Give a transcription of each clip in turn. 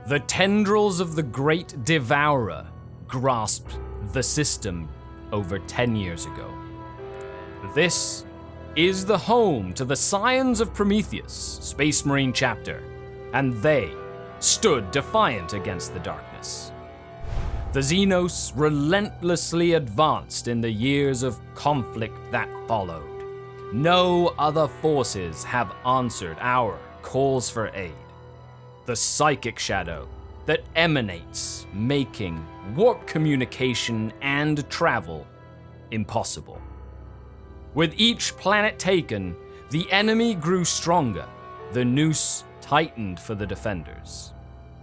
The tendrils of the Great Devourer grasped the system over 10 years ago. This is the home to the Scions of Prometheus, Space Marine chapter, and they stood defiant against the darkness. The Xenos relentlessly advanced in the years of conflict that followed. No other forces have answered our calls for aid. The psychic shadow that emanates, making warp communication and travel impossible. With each planet taken, the enemy grew stronger. The noose tightened for the defenders.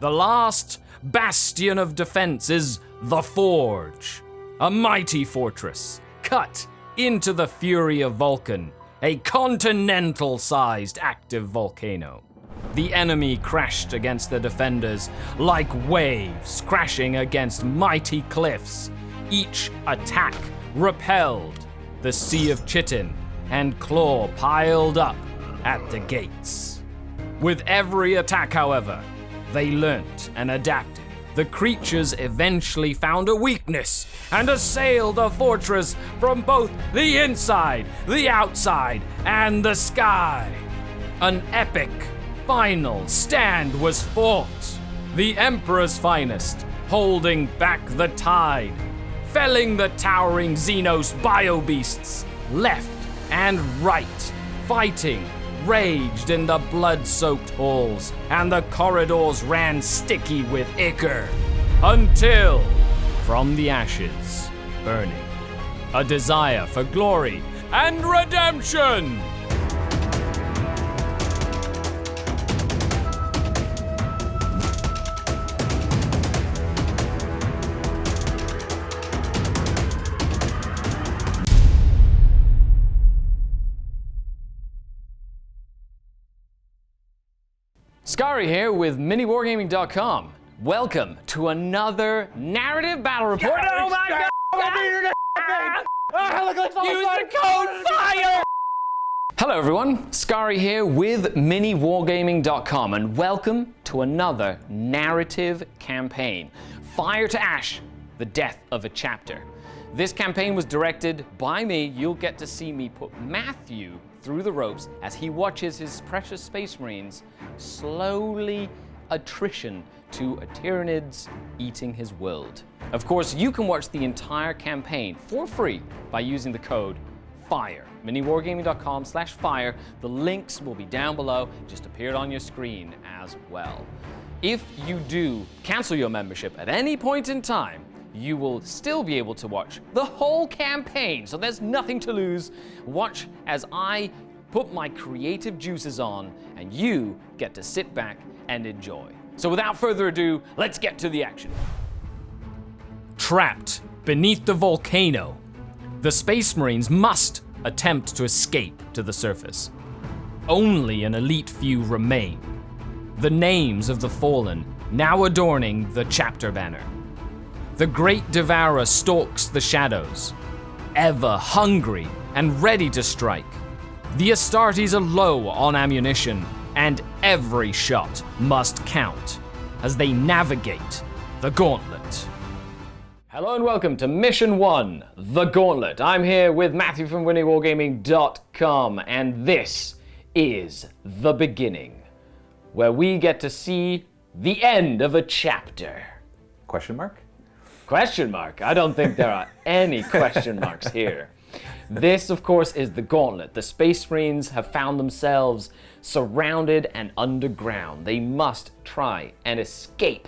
The last bastion of defense is the Forge, a mighty fortress cut into the fury of Vulcan, a continental-sized active volcano. The enemy crashed against the defenders like waves crashing against mighty cliffs. Each attack repelled. The Sea of Chitin and Claw piled up at the gates. With every attack, however, they learnt and adapted. The creatures eventually found a weakness and assailed the fortress from both the inside, the outside, and the sky. An epic final stand was fought. The Emperor's finest, holding back the tide, felling the towering Xenos biobeasts, left and right, fighting raged in the blood-soaked halls, and the corridors ran sticky with ichor, until, from the ashes, burning, a desire for glory and redemption. Skari here with MiniWarGaming.com. Welcome to another narrative battle report. Oh my god! Use the code FIRE! Hello everyone, Skari here with MiniWarGaming.com, and welcome to another narrative campaign. Fire to Ash, the death of a chapter. This campaign was directed by me. You'll get to see me put Matthew through the ropes as he watches his precious Space Marines slowly attrition to a Tyranids eating his world. Of course, you can watch the entire campaign for free by using the code FIRE. MiniWarGaming.com/FIRE. The links will be down below, just appeared on your screen as well. If you do cancel your membership at any point in time, you will still be able to watch the whole campaign, so there's nothing to lose. Watch as I put my creative juices on, and you get to sit back and enjoy. So without further ado, let's get to the action. Trapped beneath the volcano, the Space Marines must attempt to escape to the surface. Only an elite few remain. The names of the fallen now adorning the chapter banner. The Great Devourer stalks the shadows, ever hungry and ready to strike. The Astartes are low on ammunition, and every shot must count as they navigate the gauntlet. Hello and welcome to Mission 1, The Gauntlet. I'm here with Matthew from MiniWarGaming.com, and this is the beginning, where we get to see the end of a chapter. Question mark? Question mark? I don't think there are any question marks here. This, of course, is the Gauntlet. The Space Marines have found themselves surrounded and underground. They must try and escape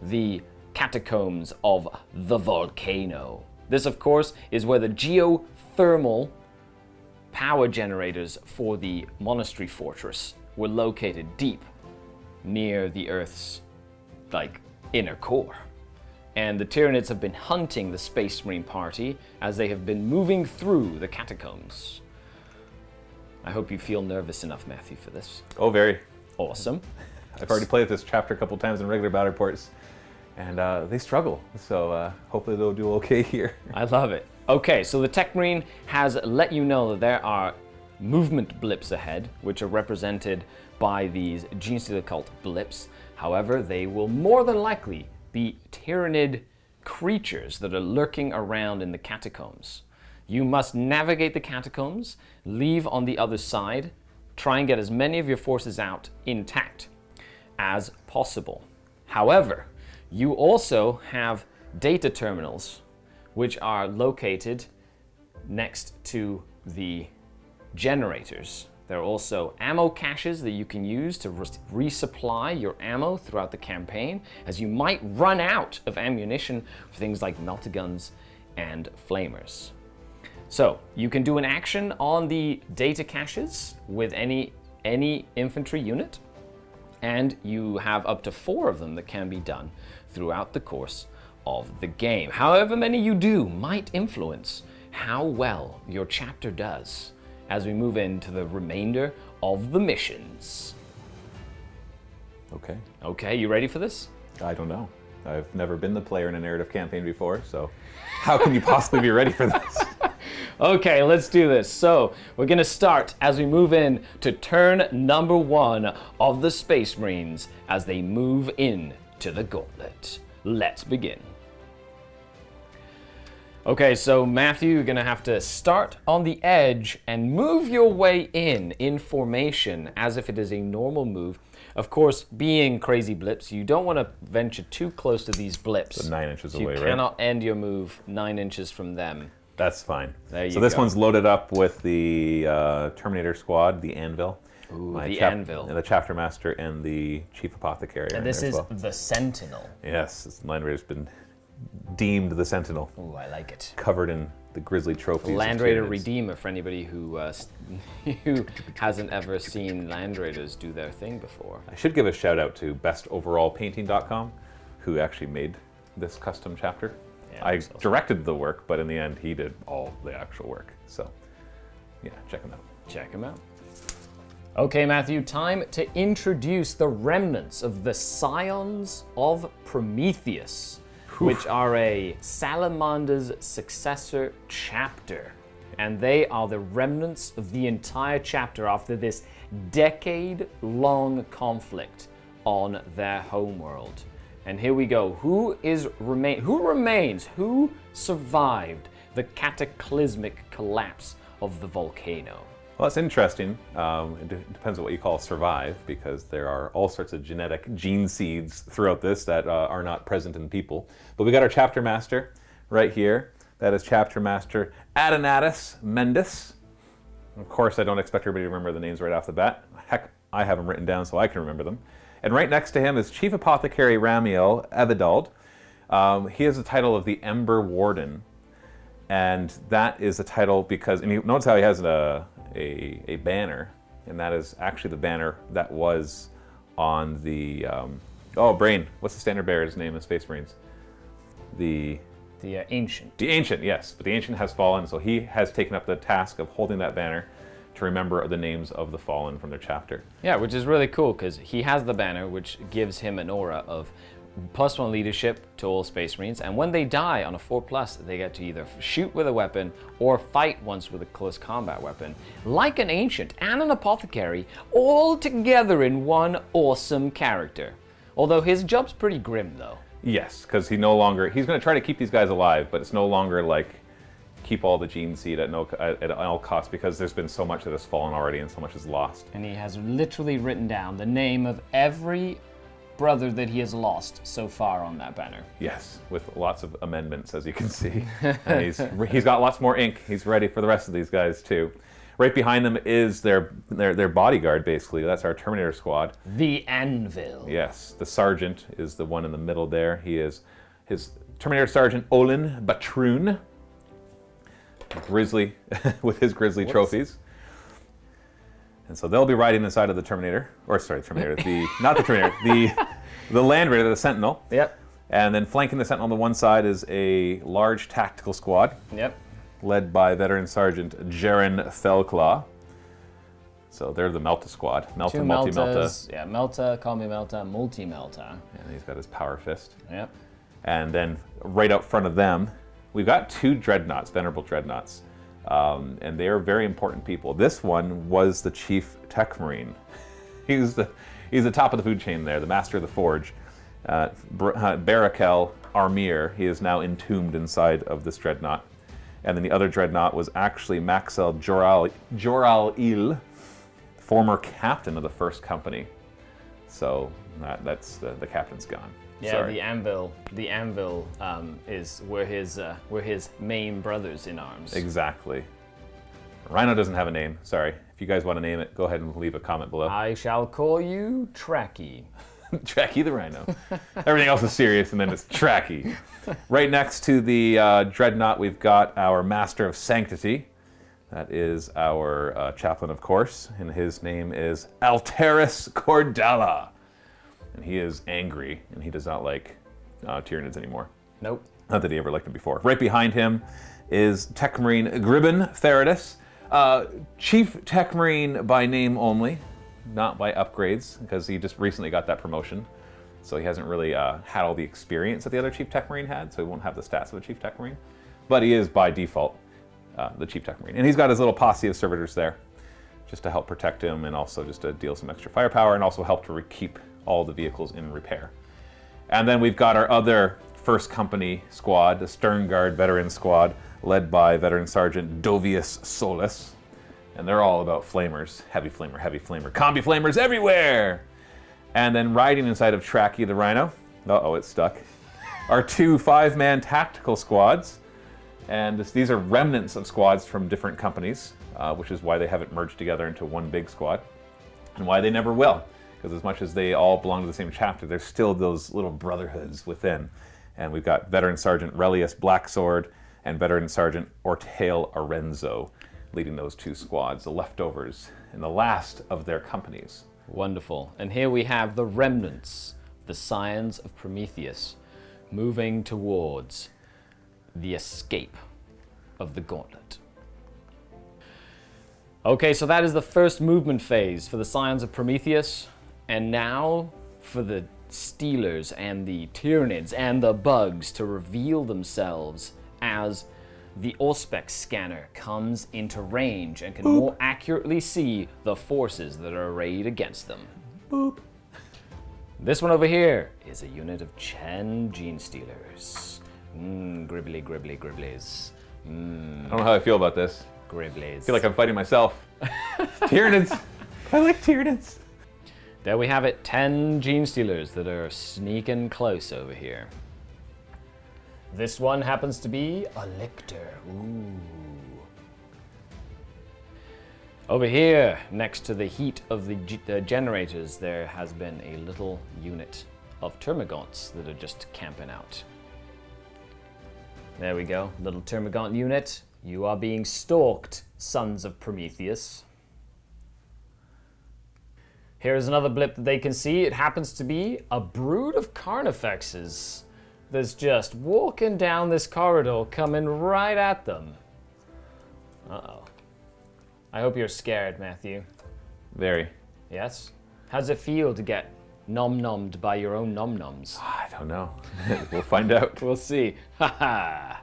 the catacombs of the volcano. This, of course, is where the geothermal power generators for the monastery fortress were located, deep near the Earth's, inner core. And the Tyranids have been hunting the Space Marine party as they have been moving through the catacombs. I hope you feel nervous enough, Matthew, for this. Oh, very. Awesome. I've already played this chapter a couple times in regular battle reports, and they struggle. So hopefully they'll do okay here. I love it. Okay, so the Tech Marine has let you know that there are movement blips ahead, which are represented by these Genius of the Occult blips. However, they will more than likely be Tyranid creatures that are lurking around in the catacombs. You must navigate the catacombs, leave on the other side, try and get as many of your forces out intact as possible. However, you also have data terminals which are located next to the generators. There are also ammo caches that you can use to resupply your ammo throughout the campaign, as you might run out of ammunition for things like melta-guns and flamers. So you can do an action on the data caches with any infantry unit, and you have up to 4 of them that can be done throughout the course of the game. However many you do might influence how well your chapter does as we move into the remainder of the missions. Okay. Okay, you ready for this? I don't know. I've never been the player in a narrative campaign before, so how can you possibly be ready for this? Okay, let's do this. So we're gonna start as we move in to turn number 1 of the Space Marines as they move in to the gauntlet. Let's begin. Okay, so Matthew, you're gonna have to start on the edge and move your way in formation as if it is a normal move. Of course, being crazy blips, you don't want to venture too close to these blips. So 9 inches So away, you right? cannot end your move 9 inches from them. That's fine. There you so this go. one's loaded up with the Terminator squad, the Anvil. Ooh, the Anvil. And the Chapter Master and the Chief Apothecary. And this is the Sentinel. Yes, this Land Raider's been deemed the Sentinel. Ooh, I like it. Covered in the grisly trophies. Land of Raider Tyranids. Redeemer for anybody who who hasn't ever seen Land Raiders do their thing before. I should give a shout out to bestoverallpainting.com, who actually made this custom chapter. Yeah, I that's awesome. directed the work, but in the end, he did all the actual work. So, yeah, check him out. Check him out. Okay, Matthew, time to introduce the remnants of the Scions of Prometheus, which are a Salamander's successor chapter. And they are the remnants of the entire chapter after this decade-long conflict on their homeworld. And here we go. Who remains? Who survived the cataclysmic collapse of the volcano? Well, it's interesting. It depends on what you call survive, because there are all sorts of genetic gene seeds throughout this that are not present in people. But we got our chapter master right here. That is Chapter Master Adonatus Mendus. Of course, I don't expect everybody to remember the names right off the bat. Heck, I have them written down so I can remember them. And right next to him is Chief Apothecary Ramiel Evidald. He has the title of the Ember Warden. And that is the title because, and you notice how he has a banner, and that is actually the banner that was on the, Brain, what's the standard bearer's name in Space Marines? The Ancient. The Ancient, yes, but the Ancient has fallen, so he has taken up the task of holding that banner to remember the names of the fallen from their chapter. Yeah, which is really cool because he has the banner, which gives him an aura of +1 leadership to all Space Marines, and when they die on a 4+, they get to either shoot with a weapon or fight once with a close combat weapon, like an Ancient and an Apothecary, all together in one awesome character. Although his job's pretty grim, though. Yes, because he's going to try to keep these guys alive, but it's no longer like keep all the gene seed at all costs, because there's been so much that has fallen already and so much is lost. And he has literally written down the name of every brother that he has lost so far on that banner. Yes, with lots of amendments, as you can see. And he's got lots more ink. He's ready for the rest of these guys too. Right behind them is their bodyguard, basically. That's our Terminator squad. The Anvil. Yes, the sergeant is the one in the middle there. He is his Terminator Sergeant Olin Batroon, grizzly with his grizzly trophies. And so they'll be riding inside of the Terminator, not the Terminator, the Land Raider, the Sentinel. Yep. And then flanking the Sentinel on the one side is a large tactical squad. Yep. Led by veteran Sergeant Jaren Fellclaw. So they're the Melta squad. Two Meltas. Yeah, Melta, call me Melta, multi-Melta. And he's got his power fist. Yep. And then right out front of them, we've got 2 dreadnoughts, venerable dreadnoughts. And they are very important people. This one was the chief tech marine. He's He's the top of the food chain there, the master of the forge. Barakel Armir, he is now entombed inside of this dreadnought. And then the other dreadnought was actually Maxel Joral-Il, former captain of the first company. So that's the captain's gone. Yeah, Sorry. the Anvil is where his main brothers in arms. Exactly. Rhino doesn't have a name. Sorry. If you guys want to name it, go ahead and leave a comment below. I shall call you Tracky. Tracky the Rhino. Everything else is serious, and then it's Tracky. Right next to the dreadnought, we've got our Master of Sanctity. That is our chaplain, of course, and his name is Alteris Cordella. And he is angry, and he does not like Tyranids anymore. Nope. Not that he ever liked them before. Right behind him is Tech Marine Gribben Theridus. Chief Tech Marine by name only, not by upgrades, because he just recently got that promotion. So he hasn't really had all the experience that the other Chief Tech Marine had, so he won't have the stats of a Chief Tech Marine. But he is, by default, the Chief Tech Marine. And he's got his little posse of servitors there, just to help protect him, and also just to deal some extra firepower, and also help to keep all the vehicles in repair. And then we've got our other First Company squad, the Stern Guard Veteran Squad, led by Veteran Sergeant Dovius Solus. And they're all about flamers. Heavy flamer, combi flamers everywhere! And then riding inside of Tracky the Rhino, uh-oh, it's stuck, are two 5-man tactical squads. And these are remnants of squads from different companies, which is why they haven't merged together into one big squad, and why they never will. Because as much as they all belong to the same chapter, there's still those little brotherhoods within. And we've got Veteran Sergeant Relius Blacksword and Veteran Sergeant Ortale Arenzo leading those two squads, the leftovers and the last of their companies. Wonderful. And here we have the remnants, the Scions of Prometheus, moving towards the escape of the gauntlet. Okay, so that is the first movement phase for the Scions of Prometheus. And now for the Stealers and the Tyranids and the Bugs to reveal themselves as the Auspex scanner comes into range and can more accurately see the forces that are arrayed against them. Boop. This one over here is a unit of 10 Gene Stealers. Gribbly, gribbly, gribblies. I don't know how I feel about this. Gribblies. I feel like I'm fighting myself. Tyranids. I like Tyranids. There we have it, 10 Gene Stealers that are sneaking close over here. This one happens to be a Lictor. Ooh. Over here, next to the heat of the generators, there has been a little unit of Termagants that are just camping out. There we go, little Termagant unit. You are being stalked, Sons of Prometheus. Here's another blip that they can see. It happens to be a brood of Carnifexes that's just walking down this corridor, coming right at them. Uh-oh. I hope you're scared, Matthew. Very. Yes? How does it feel to get nom-nommed by your own nom-noms? I don't know. We'll find out. We'll see. Ha-ha!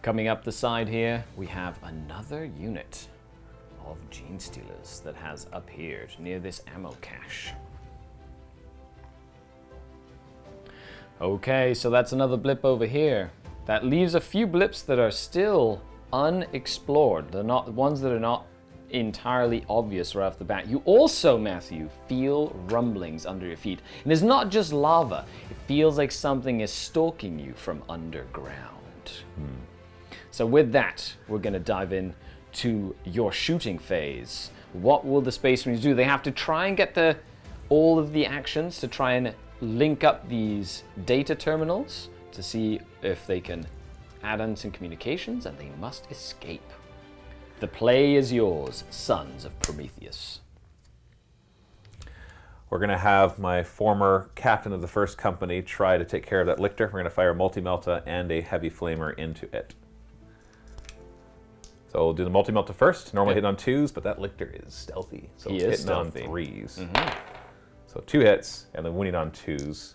Coming up the side here, we have another unit of Gene Stealers that has appeared near this ammo cache. Okay, so that's another blip over here. That leaves a few blips that are still unexplored. They're not ones that are not entirely obvious right off the bat. You also, Matthew, feel rumblings under your feet. And it's not just lava. It feels like something is stalking you from underground. So with that, we're going to dive in to your shooting phase. What will the Space Marines do? They have to try and get all of the actions to try and link up these data terminals to see if they can add in some communications, and they must escape. The play is yours, Sons of Prometheus. We're going to have my former captain of the first company try to take care of that Lictor. We're going to fire a multi-melta and a heavy flamer into it. So we'll do the multi-melta first. Normally hit on 2s, but that Lictor is stealthy. So it's hitting stealthy. On 3s. So 2 hits, and then winning on 2s.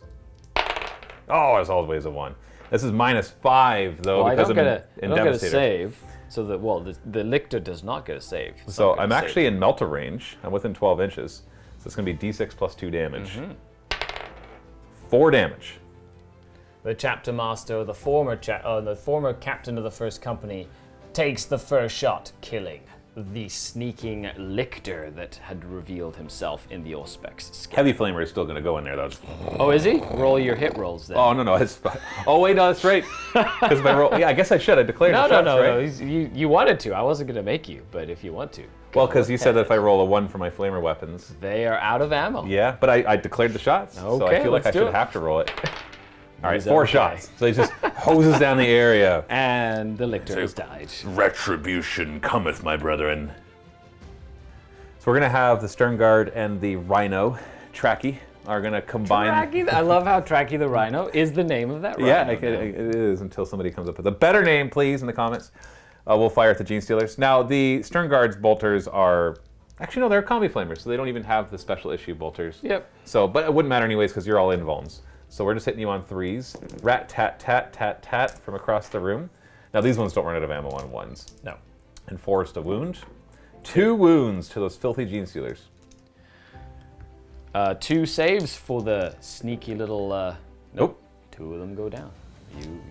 Oh, it's always a 1. This is -5, though, because I'm in Devastator. I don't get a save, so that, the Lictor does not get a save. So I'm actually in Melta range. I'm within 12 inches. So it's going to be d6 plus 2 damage. 4 damage. The chapter master, the former captain of the first company, takes the first shot, killing the sneaking lictor that had revealed himself in the Auspex skin. Heavy Flamer is still going to go in there, though. Oh, is he? Roll your hit rolls then. Oh, no. Oh, wait, no, that's right. Because if I roll... Yeah, I guess I should. I declared the shots, right? No. You wanted to. I wasn't going to make you, but if you want to. Well, because you said that if I roll a 1 for my Flamer weapons... They are out of ammo. Yeah, but I declared the shots, so I feel like I should have to roll it. All right, 4 shots. So he just hoses down the area. And the lictor has died. Retribution cometh, my brethren. So we're going to have the Stern Guard and the Rhino, Tracky, are going to combine... Tracky? I love how Tracky the Rhino is the name of that rhino. Yeah, it is, until somebody comes up with a better name, please, in the comments. We'll fire at the Gene Stealers. Now, the Stern Guard's bolters are... Actually, no, they're combi flamers, so they don't even have the special issue bolters. Yep. So, but it wouldn't matter anyways, because you're all invulns. So we're just hitting you on 3s. Rat, tat, tat, tat, tat from across the room. Now, these ones don't run out of ammo on 1s. No. And forced a wound. 2 wounds to those filthy Gene Stealers. 2 saves for the sneaky little... Nope. 2 of them go down.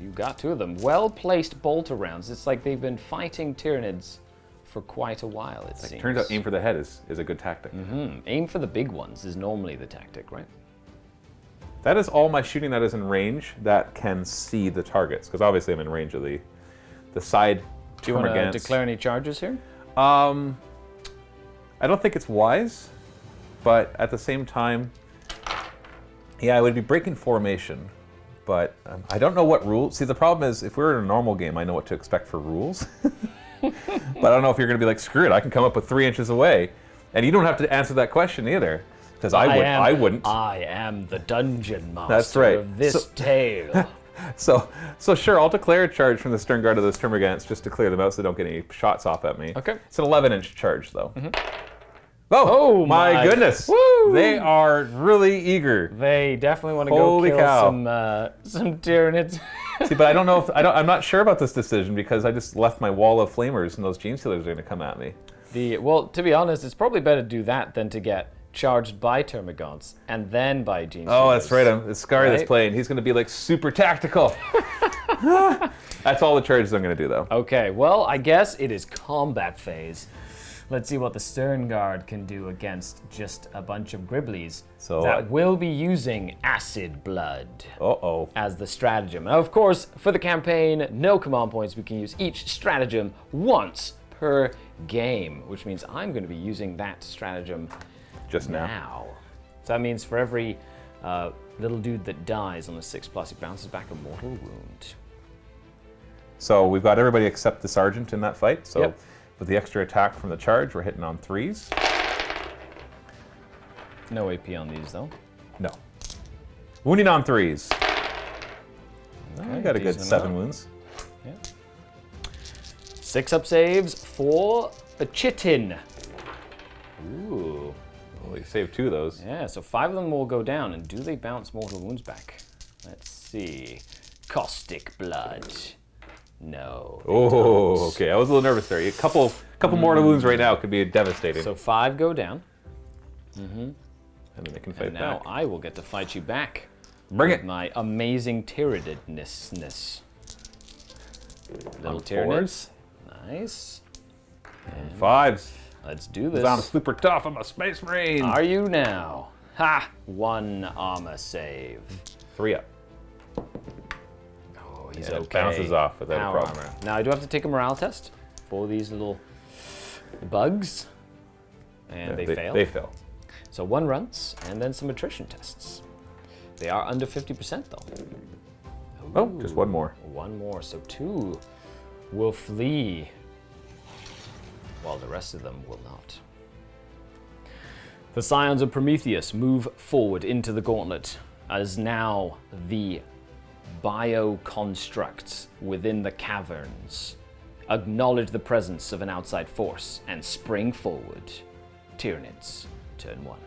You got 2 of them. Well-placed bolter rounds. It's like they've been fighting Tyranids for quite a while, it seems. Turns out aim for the head is a good tactic. Aim for the big ones is normally the tactic, right? That is all my shooting that is in range that can see the targets, because obviously I'm in range of the side. Do you want to declare any charges here? I don't think it's wise, but at the same time, yeah, I would be breaking formation, but I don't know what rules. See, the problem is, if we were in a normal game, I know what to expect for rules. But I don't know if you're going to be like, screw it, I can come up with 3 inches away. And you don't have to answer that question either. Because I wouldn't. I am the dungeon master That's right. of this tale. So sure, I'll declare a charge from the Stern Guard of those Termagants just to clear them out so they don't get any shots off at me. Okay. It's an 11-inch charge, though. Oh my goodness. Woo! They are really eager. They definitely want to Holy go cow. kill some Tyranids. See, but I don't know if I'm not sure about this decision because I just left my wall of flamers and those Gene Stealers are going to come at me. Well, to be honest, it's probably better to do that than to get charged by Termagants and then by Gene Stealers. Oh, that's right. It's Skari that's playing. He's going to be like super tactical. That's all the charges I'm going to do, though. Okay, well, I guess it is combat phase. Let's see what the Stern Guard can do against just a bunch of Gribblies that will be using Acid Blood as the stratagem. Now, of course, for the campaign, no command points. We can use each stratagem once per game, which means I'm going to be using that stratagem just now. So that means for every little dude that dies on a 6+, he bounces back a mortal wound. So we've got everybody except the Sergeant in that fight. So with the extra attack from the charge, we're hitting on 3s. No AP on these, though. No. Wounding on 3s. Okay, I got a good 7 wounds. Yeah. 6 up saves for a Chitin. Ooh. Well, you saved 2 of those. Yeah, so 5 of them will go down. And do they bounce mortal wounds back? Let's see. Caustic Blood. No. Oh, okay. I was a little nervous there. A couple mortal wounds right now could be devastating. So 5 go down. And then they can fight back. Now I will get to fight you back. Bring it. My amazing Tyranidness. Little Tyranids. Nice. And 5s. Let's do this. I'm super tough. I'm a Space Marine. Are you now? Ha! 1 armor save. 3 up. Oh, he's okay. okay. It bounces off without a problem. Armor. Now I do have to take a morale test for these little bugs. And they fail. They fail. So 1 runs, and then some attrition tests. They are under 50% though. Oh, just 1 more. 1 more, so 2 will flee, while the rest of them will not. The Scions of Prometheus move forward into the gauntlet, as now the bioconstructs within the caverns acknowledge the presence of an outside force and spring forward. Tyranids, turn 1.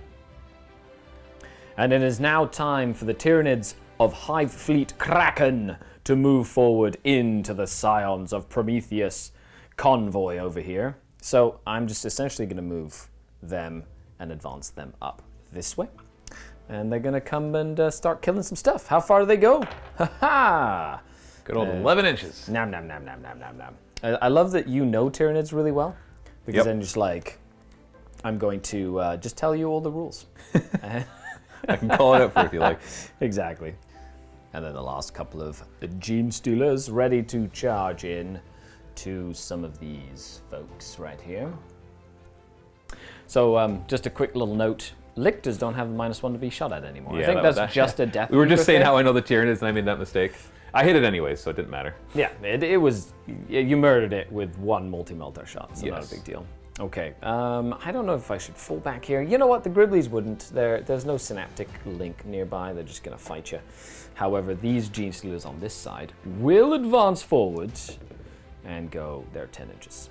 And it is now time for the Tyranids of Hive Fleet Kraken to move forward into the Scions of Prometheus convoy over here. So I'm just essentially going to move them and advance them up this way. And they're gonna come and start killing some stuff. How far do they go? Ha ha! Good old 11 inches. Nom nom nom nom nom nom nom. I love that you know Tyranids really well, because then just like, I'm going to just tell you all the rules. I can call it out for if you like. Exactly. And then the last couple of Gene Stealers ready to charge in to some of these folks right here. So just a quick little note. Lictors don't have the -1 to be shot at anymore. Yeah, I think that's just a death. We were just saying thing. how I know the Tyranids and I made that mistake. I hit it anyway, so it didn't matter. Yeah, it was, you murdered it with 1 multi-melter shot, so not Yes. a big deal. Okay, I don't know if I should fall back here. You know what, the Griblies wouldn't. There's no synaptic link nearby, they're just gonna fight you. However, these Gene Stealers on this side will advance forward and go, they're 10 inches.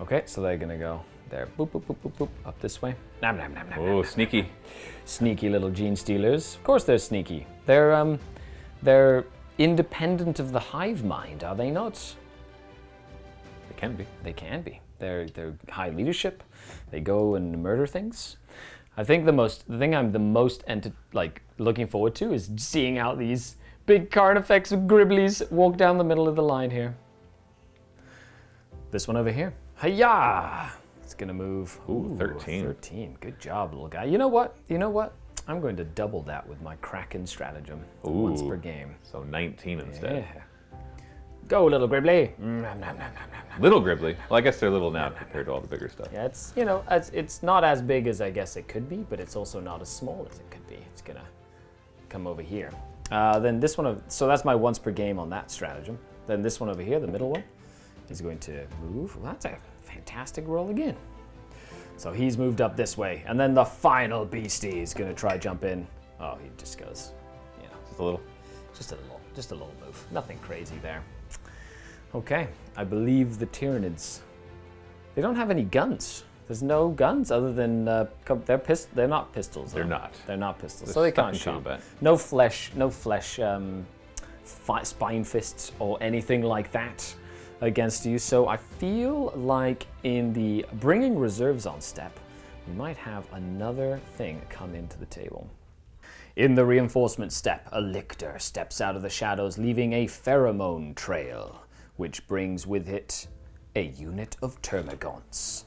Okay, so they're gonna go there, boop, boop, boop, boop, boop, up this way. Nom, nom, nom, nom, Oh, sneaky. Sneaky little Gene Stealers. Of course they're sneaky. They're independent of the hive mind, are they not? They can be. They can be. They're high leadership. They go and murder things. I think the thing I'm the most looking forward to is seeing how these big Carnifex Griblies walk down the middle of the line here. This one over here. Hiya! It's gonna move. Ooh, 13. 13. Good job, little guy. You know what? You know what? I'm going to double that with my Kraken stratagem. Once per game. So 19 instead. Yeah. Go, little Gribbly. Little Gribbly. Well, I guess they're little now compared to all the bigger stuff. Yeah, it's, you know, it's not as big as I guess it could be, but it's also not as small as it could be. It's gonna come over here. Then this one, so that's my once per game on that stratagem. Then this one over here, the middle one, is going to move. Well, that's a fantastic roll again. So he's moved up this way, and then the final beastie is gonna try jump in. Oh, he just goes, you know, Just a little. just a little move. Nothing crazy there. Okay, I believe the Tyranids, they don't have any guns. There's no guns other than they're not pistols. They're not. They're not pistols, They're so they stuck can't in shoot. combat. No flesh, spine fists or anything like that against you. So I feel like in the bringing reserves on step, we might have another thing come into the table. In the reinforcement step, a lictor steps out of the shadows, leaving a pheromone trail, which brings with it a unit of termagants.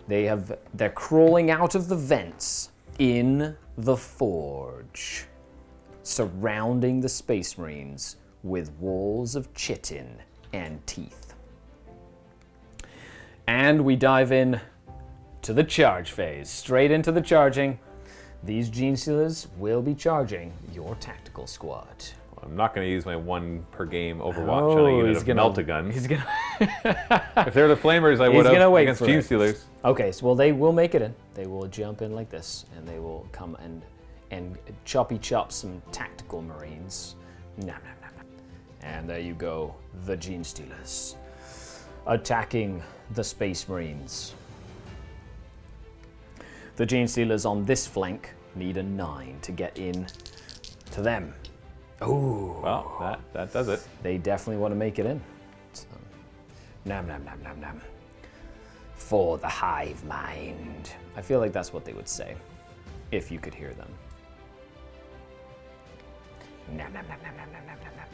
They're crawling out of the vents in the forge, surrounding the Space Marines with walls of chitin and teeth. And we dive in to the charge phase, straight into the charging. These Gene Stealers will be charging your tactical squad. I'm not going to use my 1 per game Overwatch on a unit of Melt-A-Gun. He's gonna. If they're the Flamers, I would have against Gene Stealers. Okay, so well, they will make it in. They will jump in like this, and they will come and choppy chop some tactical Marines. Nom, nom, nom, nom. And there you go, the Gene Stealers attacking the Space Marines. The Gene Stealers on this flank need a 9 to get in to them. Ooh. Well, that does it. They definitely want to make it in. So, nom nom nom nom nom. For the hive mind. I feel like that's what they would say, if you could hear them. Nom nom nom nom nom nom nom nom nom.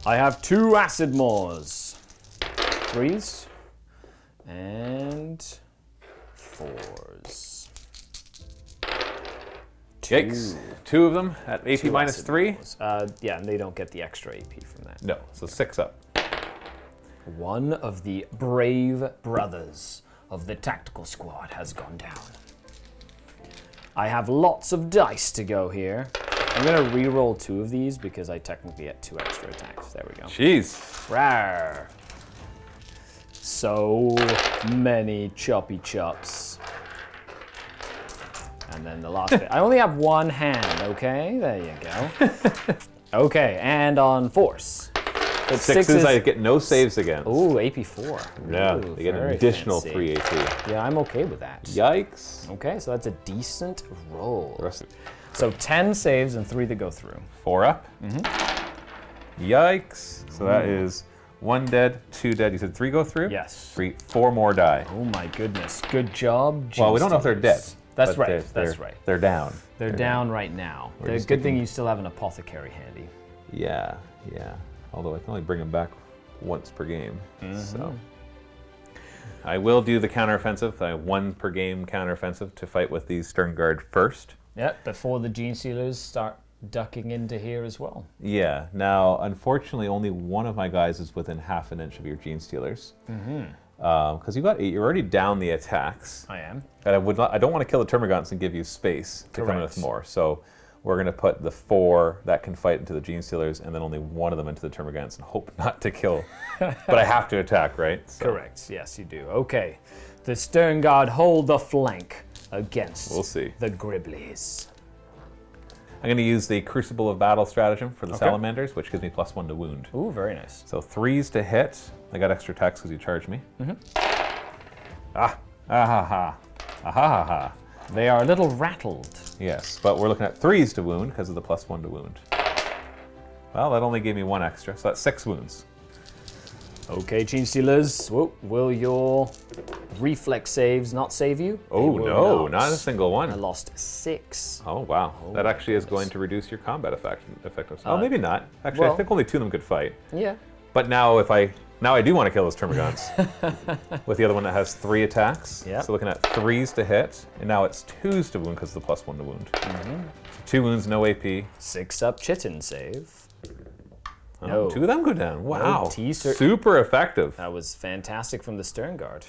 I have 2 acid maws. 3s and 4s. Yikes. 2 of them at AP minus 3? Yeah, and they don't get the extra AP from that. No, so 6 up. One of the brave brothers of the tactical squad has gone down. I have lots of dice to go here. I'm gonna re-roll 2 of these because I technically get 2 extra attacks. There we go. Jeez. Rawr. So many choppy chops. And then the last bit. I only have 1 hand, okay? There you go. Okay, and on force. But 6s, I get no saves against. Ooh, AP4. Yeah, Ooh, they get an very additional fancy. 3 AP. Yeah, I'm okay with that. Yikes. Okay, so that's a decent roll. The rest of So 10 saves and 3 that go through. 4 up. Yikes. So that is 1 dead, 2 dead. You said 3 go through? Yes. 4 more die. Oh my goodness. Good job, Well, we don't know if they're dead. That's but right. That's right. They're down. They're down right now. The just good thing you still have an apothecary handy. Yeah, yeah. Although I can only bring them back once per game. So I will do the counteroffensive, the 1 per game counteroffensive to fight with these Stern Guard first. Yeah, before the Gene Stealers start ducking into here as well. Yeah. Now, unfortunately, only one of my guys is within half an inch of your Gene Stealers. Because you got 8, you're already down the attacks. I am. And I don't want to kill the Termagants and give you space to come in with more. So we're going to put the 4 that can fight into the Gene Stealers, and then only one of them into the Termagants, and hope not to kill. But I have to attack, right? So. Correct. Yes, you do. Okay. The Stern Guard hold the flank against the Griblies. I'm going to use the Crucible of Battle stratagem for the Salamanders, which gives me +1 to wound. Ooh, very nice. So 3s to hit. I got extra attacks because you charged me. Ah. They are a little rattled. Yes, but we're looking at 3s to wound because of the +1 to wound. Well, that only gave me 1 extra, so that's 6 wounds. Okay, Gene Stealers, will your reflex saves not save you? Oh no, not a single one. I lost 6. Oh wow, that actually is going to reduce your combat effectiveness. Oh, maybe not. Actually, I think only 2 of them could fight. Yeah. But now I do want to kill those Termagants. With the other one that has 3 attacks. Yeah. So looking at 3s to hit, and now it's 2s to wound because of the +1 to wound. 2 wounds, no AP. 6 up Chitin save. Oh, No. 2 of them go down. Wow. T-cert. Super effective. That was fantastic from the Stern Guard.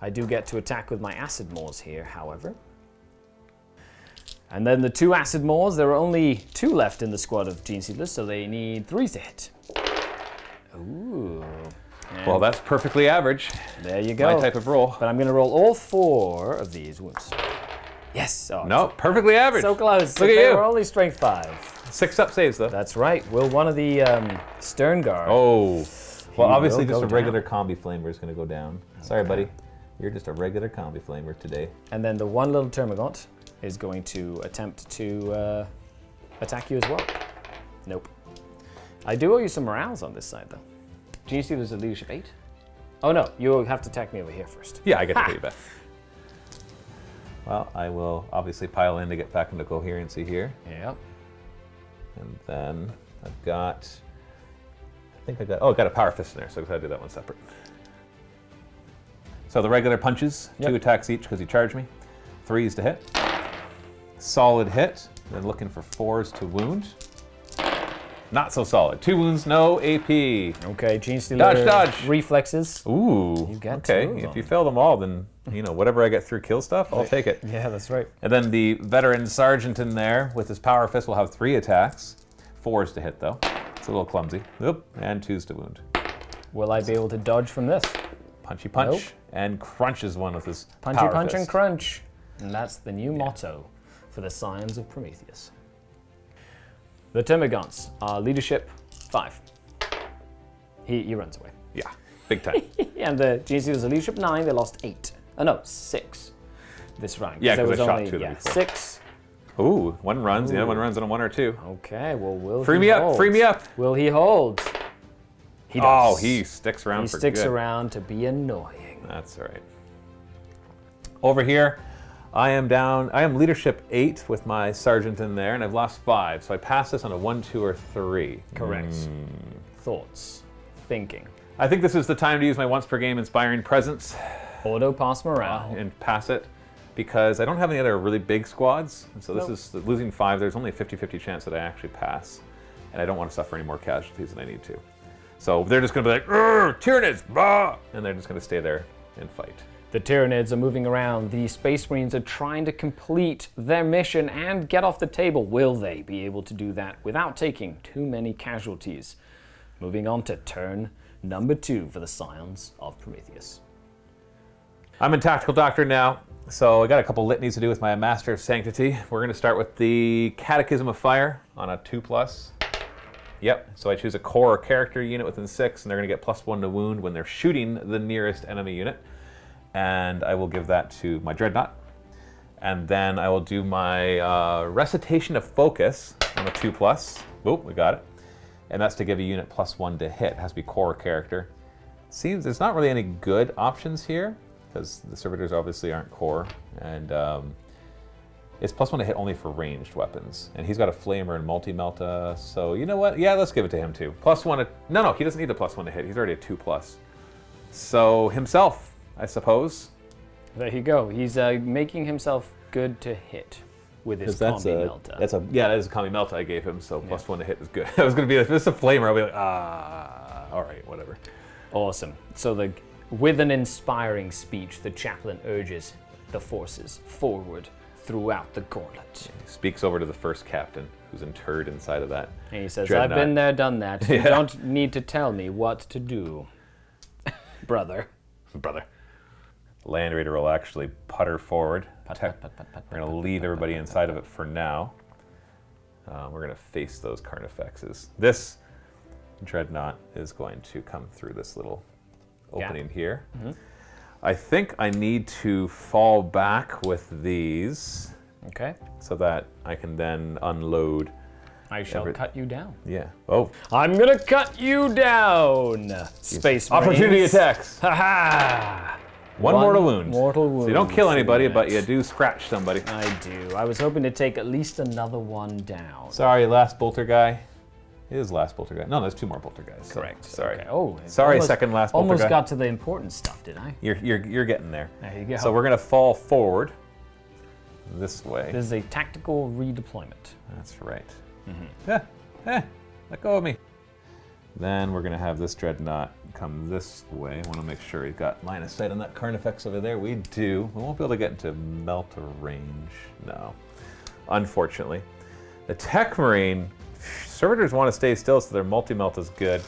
I do get to attack with my Acid Maws here, however. And then the 2 Acid Maws, there are only 2 left in the squad of Gene Stealers, so they need 3s to hit. Ooh. And Well, that's perfectly average. there you go. My type of roll. But I'm going to roll all 4 of these wounds. Yes. Oh, No, perfectly average. so close. Look at They you. were only strength 5. 6 up saves though. That's right. Will one of the Stern Guard? Oh. Well, He obviously will just go a regular combi flamer is going to go down. Sorry, buddy. You're just a regular combi flamer today. And then the one little Termagant is going to attempt to attack you as well. Nope. I do owe you some morals on this side, though. Gene Stealers a leadership 8? Oh no, you'll have to attack me over here first. Yeah, I get to hit you back. Well, I will obviously pile in to get back into coherency here. Yep. And then I've got, I got a Power Fist in there, so I gotta do that one separate. So the regular punches, 2 attacks each because you charged me. 3s to hit. Solid hit. Then looking for 4s to wound. Not so solid. 2 wounds, no AP. Okay, Gene Stealer. Dodge. Reflexes. Ooh. You got okay. 2 of If them. you fail them all, then whatever I get through kill stuff, I'll take it. Yeah, that's right. And then the veteran sergeant in there with his Power Fist will have 3 attacks. 4s to hit though. It's a little clumsy. Oop, and 2s to wound. Will I be able to dodge from this? Punchy punch Nope. and crunches one with his Punchy Power punch Fist. and crunch. And that's the new motto for the Scions of Prometheus. The Termagants are leadership 5. He runs away. Yeah, big time. And the Gene Stealers are leadership 9. They lost 8. Oh no, 6 this round. Yeah, there 'cause I was shot only 2 the before. 6. Ooh, one runs, the other one runs on a 1 or 2. Okay, well, will Free he me up, hold? free me up. Will he hold? He does. Oh, he sticks around He for sticks good. around to be annoying. That's all right. Over here, I am down. I am leadership 8 with my sergeant in there, and I've lost 5. So I pass this on a 1, 2, or 3. Correct. Thoughts. Thinking. I think this is the time to use my once per game inspiring presence Auto pass morale. and pass it, because I don't have any other really big squads. And so this Nope. is losing 5. There's only a 50-50 chance that I actually pass, and I don't want to suffer any more casualties than I need to. So they're just going to be like, Tyranids, bah! And they're just going to stay there and fight. The Tyranids are moving around. The Space Marines are trying to complete their mission and get off the table. Will they be able to do that without taking too many casualties? Moving on to turn number 2 for the Scions of Prometheus. I'm in Tactical Doctrine now, so I got a couple litanies to do with my Master of Sanctity. We're going to start with the Catechism of Fire on a 2+. Yep, so I choose a core character unit within 6, and they're going to get +1 to wound when they're shooting the nearest enemy unit. And I will give that to my Dreadnought. And then I will do my Recitation of Focus on a 2+. Oop, we got it. And that's to give a unit +1 to hit. It has to be core character. Seems there's not really any good options here, because the servitors obviously aren't core. And It's +1 to hit only for ranged weapons. And he's got a flamer and multi-melta, so you know what? Yeah, let's give it to him too. +1 to... No, he doesn't need the +1 to hit. He's already a 2+. So himself, I suppose. There you go. He's making himself good to hit with his combi melta. That is a combi melta I gave him, so +1 to hit is good. I was going to be like, if this is a flamer, I'll be like, all right, whatever. Awesome. So with an inspiring speech, the chaplain urges the forces forward throughout the gauntlet. He speaks over to the first captain, who's interred inside of that. And he says, dreadnought. I've been there, done that. You don't need to tell me what to do, brother. Land Raider will actually putter forward. We're going to leave everybody inside of it for now. We're going to face those Carnifexes. This dreadnought is going to come through this little opening here. Mm-hmm. I think I need to fall back with these. Okay. So that I can then unload. I shall cut you down. Yeah. Oh. I'm gonna cut you down, Space Marines. Opportunity attacks. Ha ha! One mortal wound. Mortal wound. So you don't kill anybody, but you do scratch somebody. I do. I was hoping to take at least another one down. Sorry, last bolter guy. It is last bolter guy. No, there's 2 more bolter guys. Correct. So, sorry. Okay. Oh, sorry, second last bolter guy. Almost got to the important stuff, did I? You're getting there. There you go. So we're gonna fall forward this way. This is a tactical redeployment. That's right. Mm-hmm. Let go of me. Then we're gonna have this dreadnought come this way. I want to make sure we've got line of sight on that Carnifex over there. We do. We won't be able to get into melta range. No, unfortunately. The Tech Marine. Servitors want to stay still, so their multi-melt is good,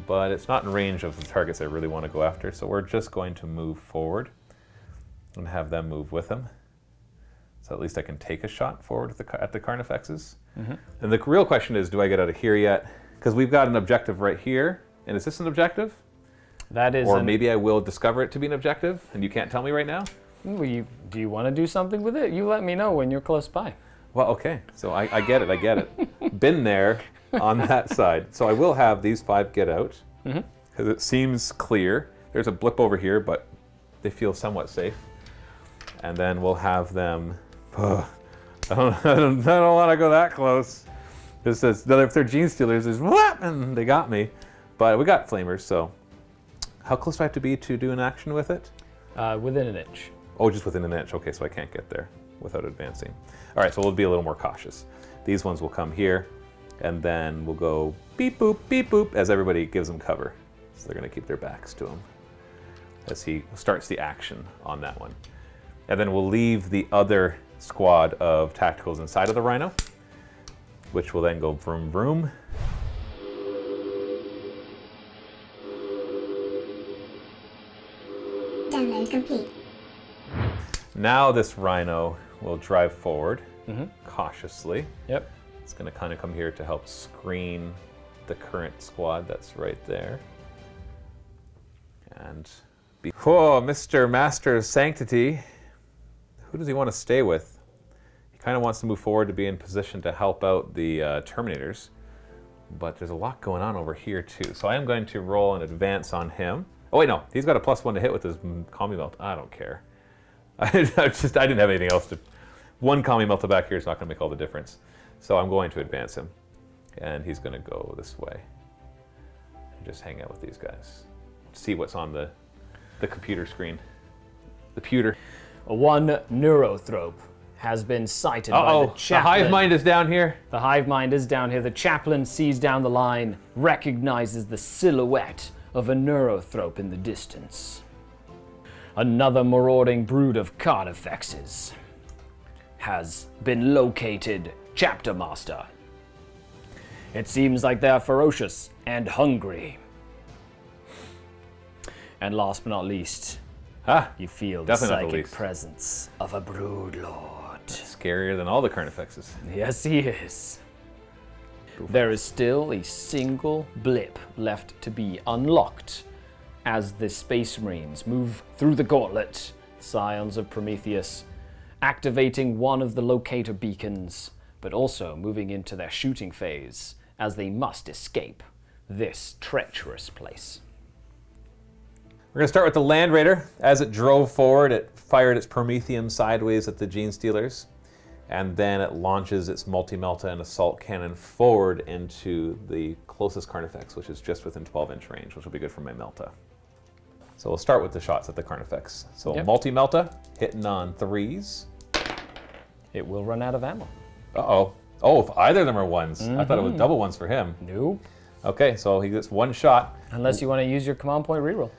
but it's not in range of the targets I really want to go after, so we're just going to move forward and have them move with him. So at least I can take a shot forward at the Carnifexes. Mm-hmm. And the real question is, do I get out of here yet? Because we've got an objective right here, and is this an objective? That is. Or maybe I will discover it to be an objective, and you can't tell me right now? Well, do you want to do something with it? You let me know when you're close by. Well, okay, so I get it. Been there on that side. So I will have these 5 get out, because it seems clear. There's a blip over here, but they feel somewhat safe. And then we'll have them, I don't want to go that close. If they're Gene Stealers, there's whap, and they got me. But we got Flamers, so how close do I have to be to do an action with it? Within an inch. Oh, just within an inch. Okay, so I can't get there without advancing. All right, so we'll be a little more cautious. These ones will come here, and then we'll go beep boop, as everybody gives them cover. So they're gonna keep their backs to him as he starts the action on that one. And then we'll leave the other squad of tacticals inside of the Rhino, which will then go vroom vroom. Download complete. Now this Rhino will drive forward cautiously. Yep. It's going to kind of come here to help screen the current squad that's right there. And Mr. Master of Sanctity, who does he want to stay with? He kind of wants to move forward to be in position to help out the Terminators, but there's a lot going on over here too. So I am going to roll an advance on him. Oh wait, no, he's got a +1 to hit with his Combi Melt. I don't care. I didn't have anything else to. One Combi Melta back here is not going to make all the difference. So I'm going to advance him. And he's going to go this way. And just hang out with these guys. See what's on the computer screen. The pewter. One Neurothrope has been sighted by the chaplain. The hive mind is down here. The hive mind is down here. The chaplain sees down the line, recognizes the silhouette of a Neurothrope in the distance. Another marauding brood of Carnifexes has been located, Chapter Master. It seems like they are ferocious and hungry. And last but not least, you feel the psychic presence of a brood lord. That's scarier than all the Carnifexes. Yes, he is. There is still a single blip left to be unlocked as the Space Marines move through the gauntlet, Scions of Prometheus, activating one of the locator beacons, but also moving into their shooting phase as they must escape this treacherous place. We're going to start with the Land Raider. As it drove forward, it fired its Prometheum sideways at the Gene Stealers. and then it launches its multi-melta and assault cannon forward into the closest Carnifex, which is just within 12-inch range, which will be good for my Melta. So we'll start with the shots at the Carnifex. So multi-melta, hitting on 3s. It will run out of ammo. Uh-oh. Oh, if either of them are 1s. I thought it was double 1s for him. Nope. Okay, so he gets 1 shot. Unless you want to use your command point reroll.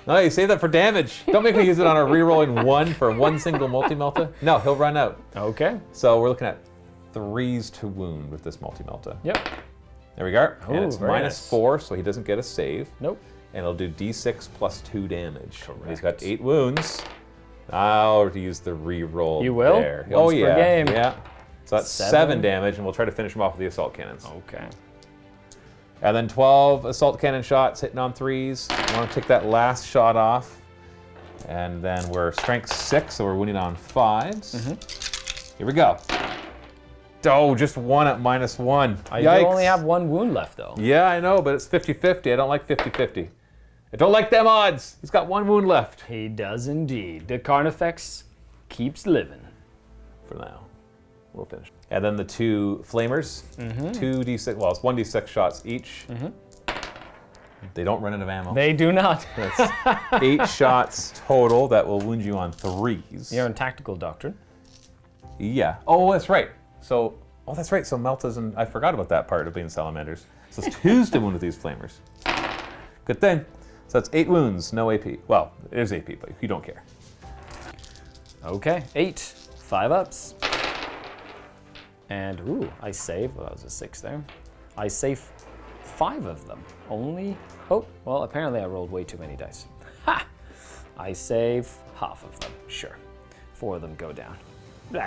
No, you save that for damage. Don't make me use it on a rerolling 1 for 1 single multi-melta. No, he'll run out. Okay. So we're looking at 3s to wound with this multi-melta. Yep. There we go. Ooh, And it's -4, so he doesn't get a save. Nope. And it'll do d6 plus 2 damage. Correct. He's got 8 wounds. Now to use the reroll. You will? There. Once per game. Yeah. So that's 7 damage, and we'll try to finish him off with the assault cannons. Okay. And then 12 assault cannon shots hitting on 3s. I want to take that last shot off. And then we're strength 6, so we're winning on 5s. Here we go. Oh, just 1 at -1. You only have 1 wound left, though. Yeah, I know, but it's 50-50. I don't like 50-50. I don't like them odds. He's got 1 wound left. He does indeed. The Carnifex keeps living. For now. We'll finish. And then the 2 flamers. 2d6, well, it's 1d6 shots each. They don't run out of ammo. They do not. That's 8 shots total that will wound you on 3s. You're in tactical doctrine. Yeah. Oh, that's right. So, that's right. So Meltas, and I forgot about that part of being salamanders. So it's 2s to wound with these flamers. Good thing. So that's 8 wounds, no AP. Well, it is AP, but you don't care. Okay, 8. 5 ups. And, ooh, I save. Well, that was a 6 there. I save 5 of them. Only, oh, well, apparently I rolled way too many dice. Ha! I save half of them, sure. 4 of them go down. Blah.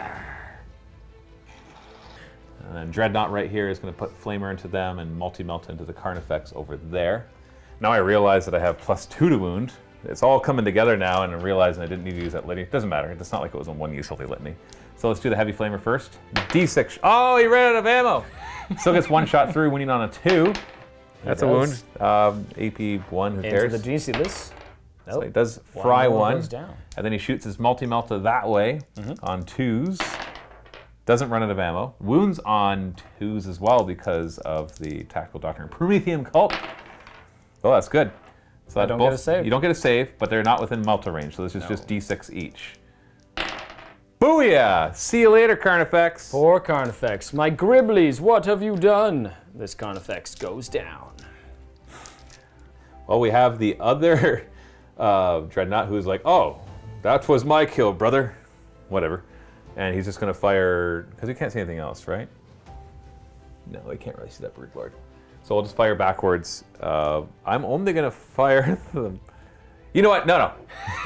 And then Dreadnought right here is going to put Flamer into them and Multi-Melta into the Carnifex over there. Now I realize that I have +2 to wound. It's all coming together now, and I'm realizing I didn't need to use that litany. It doesn't matter. It's not like it was a 1-use Holy Litany. So let's do the Heavy Flamer first. D6. Oh, he ran out of ammo! Still gets 1 shot through, winning on a 2. That's a wound. AP 1, who cares? Into the Gene Stealers. So he does fry 1. Goes down. And then he shoots his Multi-Melta that way on 2s. Doesn't run out of ammo. Wounds on 2s as well because of the Tactical Doctrine Promethean Cult. Oh, that's good. So I don't get a save. You don't get a save, but they're not within Melta range, so this is just D6 each. Booyah! See you later, Carnifex. Poor Carnifex. My Gribblies, what have you done? This Carnifex goes down. Well, we have the other Dreadnought who's like, oh, that was my kill, brother. Whatever. And he's just going to fire, because he can't see anything else, right? No, I can't really see that Brood Lord. So we'll just fire backwards. I'm only going to fire them. You know what? No.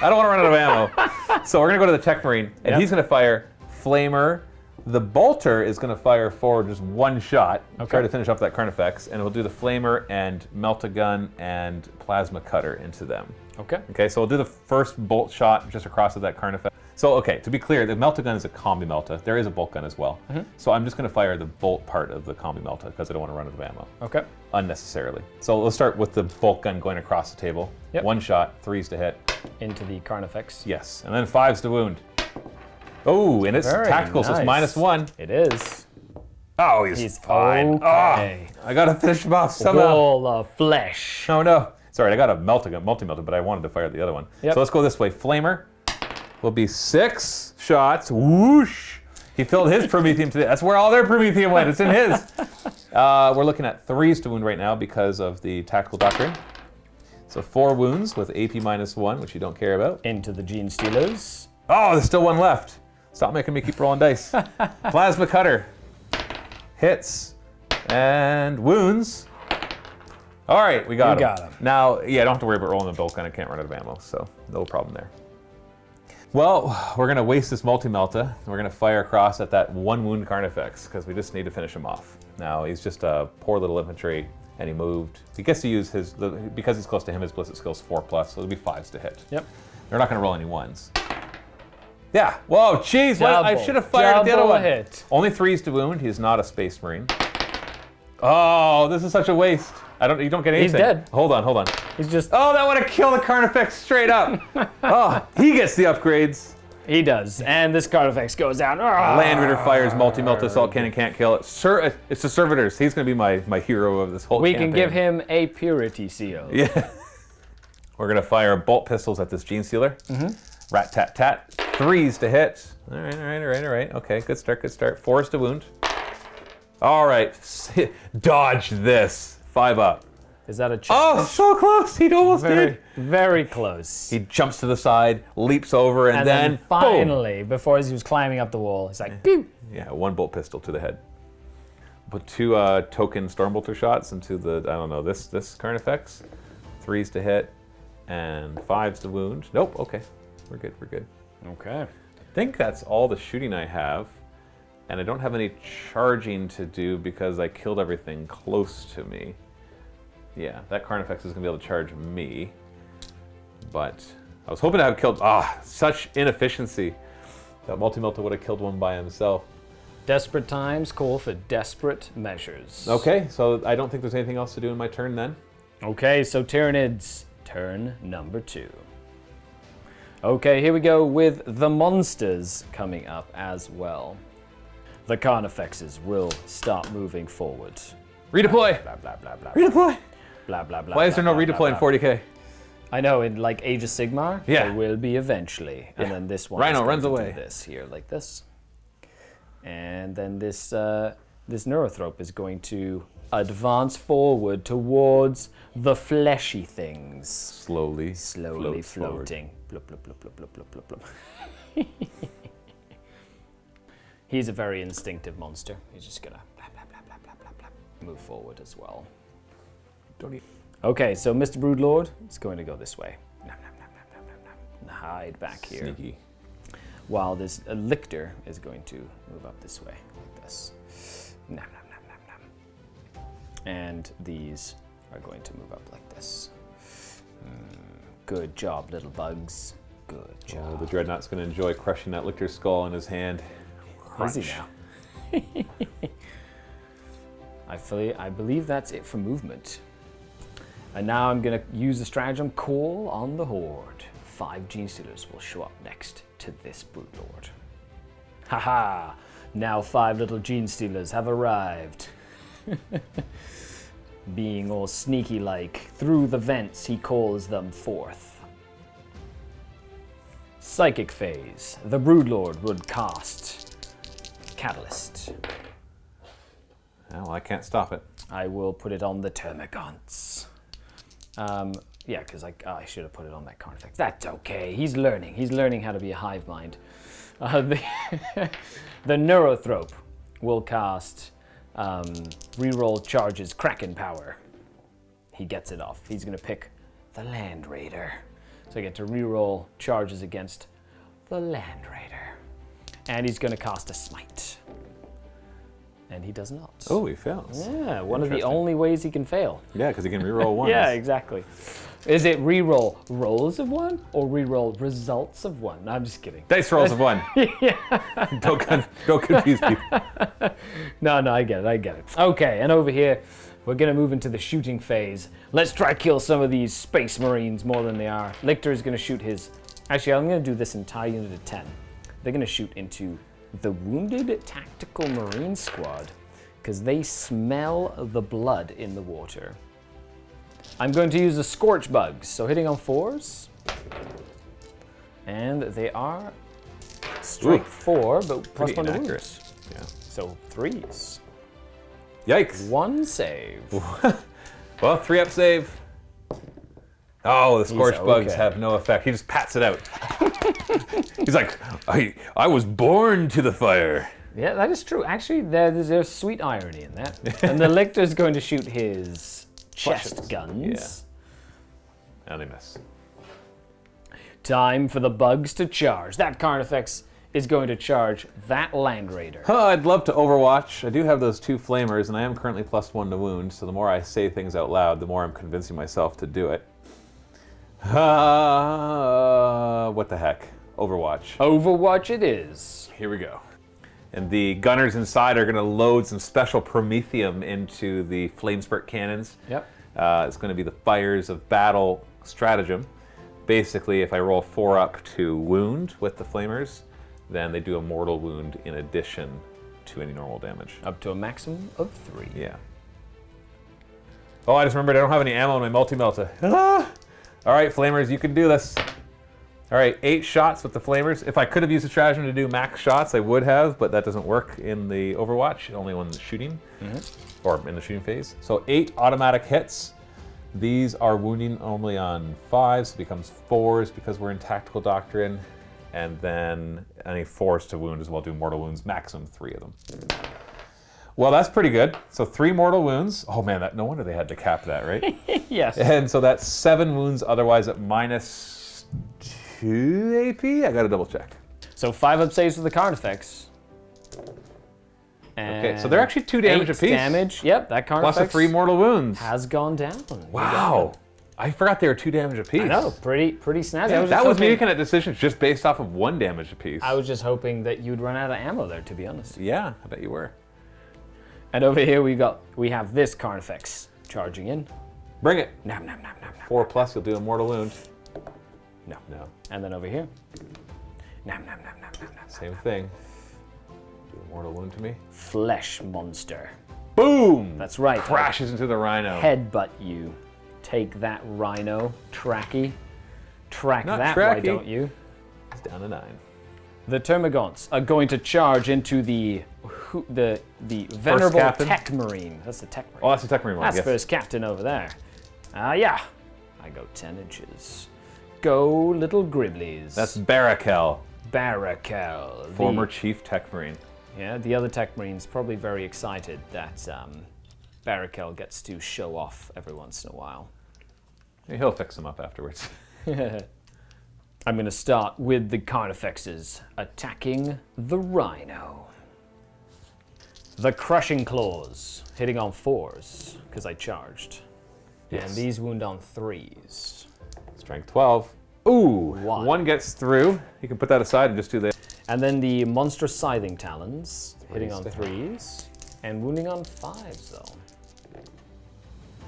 I don't want to run out of ammo. So we're going to go to the Tech Marine, and he's going to fire Flamer. The Bolter is going to fire forward just 1 shot. Try to finish off that Carnifex, and we'll do the Flamer and Melt-A-Gun and Plasma Cutter into them. Okay, so we'll do the first bolt shot just across of that Carnifex. So, okay, to be clear, the Melt-A-Gun is a Combi Melta. There is a bolt gun as well. So I'm just going to fire the bolt part of the Combi Melta because I don't want to run out of ammo. Okay. Unnecessarily. So let's start with the bolt gun going across the table. 1 shot, 3s to hit. Into the Carnifex. Yes, and then 5s to wound. Oh, and it's tactical, so it's -1. It is. Oh, he's fine. Okay. Oh, I got to finish him off somehow. Wall of flesh. Oh, no. Sorry, I got a Melt-A-Gun, multi-melta, but I wanted to fire the other one. So let's go this way. Flamer will be 6 shots. Whoosh! He filled his Prometheum today. That's where all their Prometheum went. It's in his. We're looking at 3s to wound right now because of the Tactical Doctrine. So 4 wounds with AP -1, which you don't care about. Into the Gene Stealers. Oh, there's still 1 left. Stop making me keep rolling dice. Plasma Cutter. Hits. And wounds. All right, we got him. You got him. Now, yeah, I don't have to worry about rolling the bolt gun. I can't run out of ammo, so no problem there. Well, we're going to waste this Multi-Melta. We're going to fire across at that 1 wound Carnifex because we just need to finish him off. Now, he's just a poor little infantry, and he moved. He gets to use his, because he's close to him, his Ballistic Skill's 4+, so it'll be 5s to hit. Yep. They're not going to roll any 1s. Yeah. Whoa, jeez. I should have fired the other one. Hit. Only 3s to wound. He's not a Space Marine. Oh, this is such a waste. You don't get anything. He's dead. Hold on. He's just. Oh, that would have killed the Carnifex straight up. Oh, he gets the upgrades. He does, and this card effects goes down. Land Raider fires multi-melt assault cannon, can't kill it. It's the Servitors. He's going to be my hero of this whole We campaign. can give him a purity seal. Yeah. We're going to fire bolt pistols at this Gene Stealer. Rat tat tat. 3s to hit. All right. Okay, good start. 4s to wound. All right. Dodge this. 5 up. Is that a check? Oh, so close. He almost did. Very close. He jumps to the side, leaps over, and then finally, boom. before he was climbing up the wall, he's like, pew! Yeah, 1 bolt pistol to the head. Put 2 token Stormbolter shots into the, I don't know, this current effects. 3s to hit, and 5s to wound. Nope, okay. We're good. Okay. I think that's all the shooting I have. And I don't have any charging to do because I killed everything close to me. Yeah, that Karn effects is going to be able to charge me. But I was hoping to have killed... such inefficiency. That multi-melta would have killed one by himself. Desperate times call for desperate measures. Okay, so I don't think there's anything else to do in my turn then. Okay, so Tyranid's turn number 2. Okay, here we go with the monsters coming up as well. The Carnifexes will start moving forward. Redeploy! Blah, blah, blah, blah. Redeploy! Blah, blah, blah. Why is there no redeploy in 40k? I know, in like Age of Sigmar, Yeah. there will be eventually. And then this one Rhino is runs going to away. do this here, like this. And then this Neurothrope is going to advance forward towards the fleshy things. Slowly Floating. Blup, blup, blup, blup, blup, blup, blup, blup. He's a very instinctive monster. He's just gonna blah, blah, blah, blah, blah, blah, blah, move forward as well. Don't eat. Okay, so Mr. Broodlord is going to go this way. Nom, nom, nom, nom, nom, nom, nom. Hide back here. Sneaky. While this Lictor is going to move up this way, like this. Nom, nom, nom, nom, nom. And these are going to move up like this. Good job, little bugs. Good job. Oh, the Dreadnought's going to enjoy crushing that Lictor skull in his hand. Is he now? I believe that's it for movement. And now I'm going to use the stratagem Call on the Horde. 5 Gene Stealers will show up next to this Broodlord. Haha! Now 5 little Gene Stealers have arrived. Being all sneaky-like, through the vents he calls them forth. Psychic phase. The Broodlord would cast Catalyst. Well, I can't stop it. I will put it on the Termagants. Yeah, because I should have put it on that Carnifex. That's okay. He's learning. He's learning how to be a hive mind. The Neurothrope will cast reroll charges Kraken power. He gets it off. He's going to pick the Land Raider. So I get to reroll charges against the Land Raider. And he's going to cast a Smite. And he does not. Oh, he fails. Yeah, one of the only ways he can fail. Yeah, because he can reroll ones. Yeah, exactly. Is it reroll rolls of 1 or reroll results of 1? No, I'm just kidding. Dice rolls of 1. Don't confuse people. No, I get it. Okay, and over here, we're going to move into the shooting phase. Let's try to kill some of these Space Marines more than they are. Lictor is going to shoot his... Actually, I'm going to do this entire unit of 10. They're going to shoot into the Wounded Tactical Marine Squad because they smell the blood in the water. I'm going to use the Scorch Bugs, so hitting on 4s. And they are strength 4, but plus 1 to wound. Yeah. So 3s. Yikes. 1 save. Well, 3-up save. Oh, the Scorch Bugs okay. have no effect. He just pats it out. He's like, I was born to the fire. Yeah, that is true. Actually, there's sweet irony in that. And the Lictor's going to shoot his chest guns. Yeah. And they miss. Time for the bugs to charge. That Carnifex is going to charge that Land Raider. Oh, I'd love to Overwatch. I do have those 2 flamers, and I am currently plus 1 to wound, so the more I say things out loud, the more I'm convincing myself to do it. What the heck? Overwatch. Overwatch it is. Here we go. And the gunners inside are going to load some special Promethium into the flame spurt cannons. Yep. It's going to be the Fires of Battle stratagem. basically, if I roll 4 up to wound with the flamers, then they do a mortal wound in addition to any normal damage. Up to a maximum of 3. Yeah. Oh, I just remembered I don't have any ammo in my multi-melta. Ah! All right, flamers, you can do this. All right, 8 shots with the flamers. If I could have used a stratagem to do max shots, I would have, but that doesn't work in the Overwatch, only when it's shooting, or in the shooting phase. So 8 automatic hits. These are wounding only on 5s, so it becomes 4s because we're in Tactical Doctrine. And then any 4s to wound as well, do mortal wounds, maximum 3 of them. Well, that's pretty good. So 3 mortal wounds. Oh man, no wonder they had to cap that, right? Yes. And so that's 7 wounds, otherwise at minus 2 AP? I gotta double check. So 5 up saves with the card effects. Okay, so they're actually 2 damage 8 apiece. damage. Yep, that card Plus effects the 3 mortal wounds. has gone down. Wow. I forgot they were 2 damage apiece. I know, pretty snazzy. Yeah, that was me making that decision just based off of 1 damage apiece. I was just hoping that you'd run out of ammo there, to be honest. Yeah, I bet you were. And over here we have this Carnifex charging in. Bring it. Nom, nom, nom, nom, nom. 4 plus, you'll do a mortal wound. No. No. And then over here. Nom, nom, nom, nom, nom, nom. Same thing. Do a mortal wound to me. Flesh monster. Boom! That's right. Crashes into the rhino. Headbutt you. Take that, rhino. Tracky. Track Not that, tracky. why don't you? It's down to 9. The Termagants are going to charge into the venerable captain? Tech Marine. That's the Tech Marine. Oh, that's the Tech Marine one, That's yes. first captain over there. Yeah. I go 10 inches. Go, little Griblies. That's Barakel, Barakel. former Chief Tech Marine. Yeah, the other Tech Marine's probably very excited that Barakel gets to show off every once in a while. He'll fix them up afterwards. I'm going to start with the Carnifexes attacking the Rhino. The Crushing Claws, hitting on 4s, because I charged. Yes. And these wound on 3s. Strength 12. Ooh, 1. 1 gets through. You can put that aside and just do the... And then the Monstrous Scything Talons, hitting on to 3s, and wounding on 5s, though.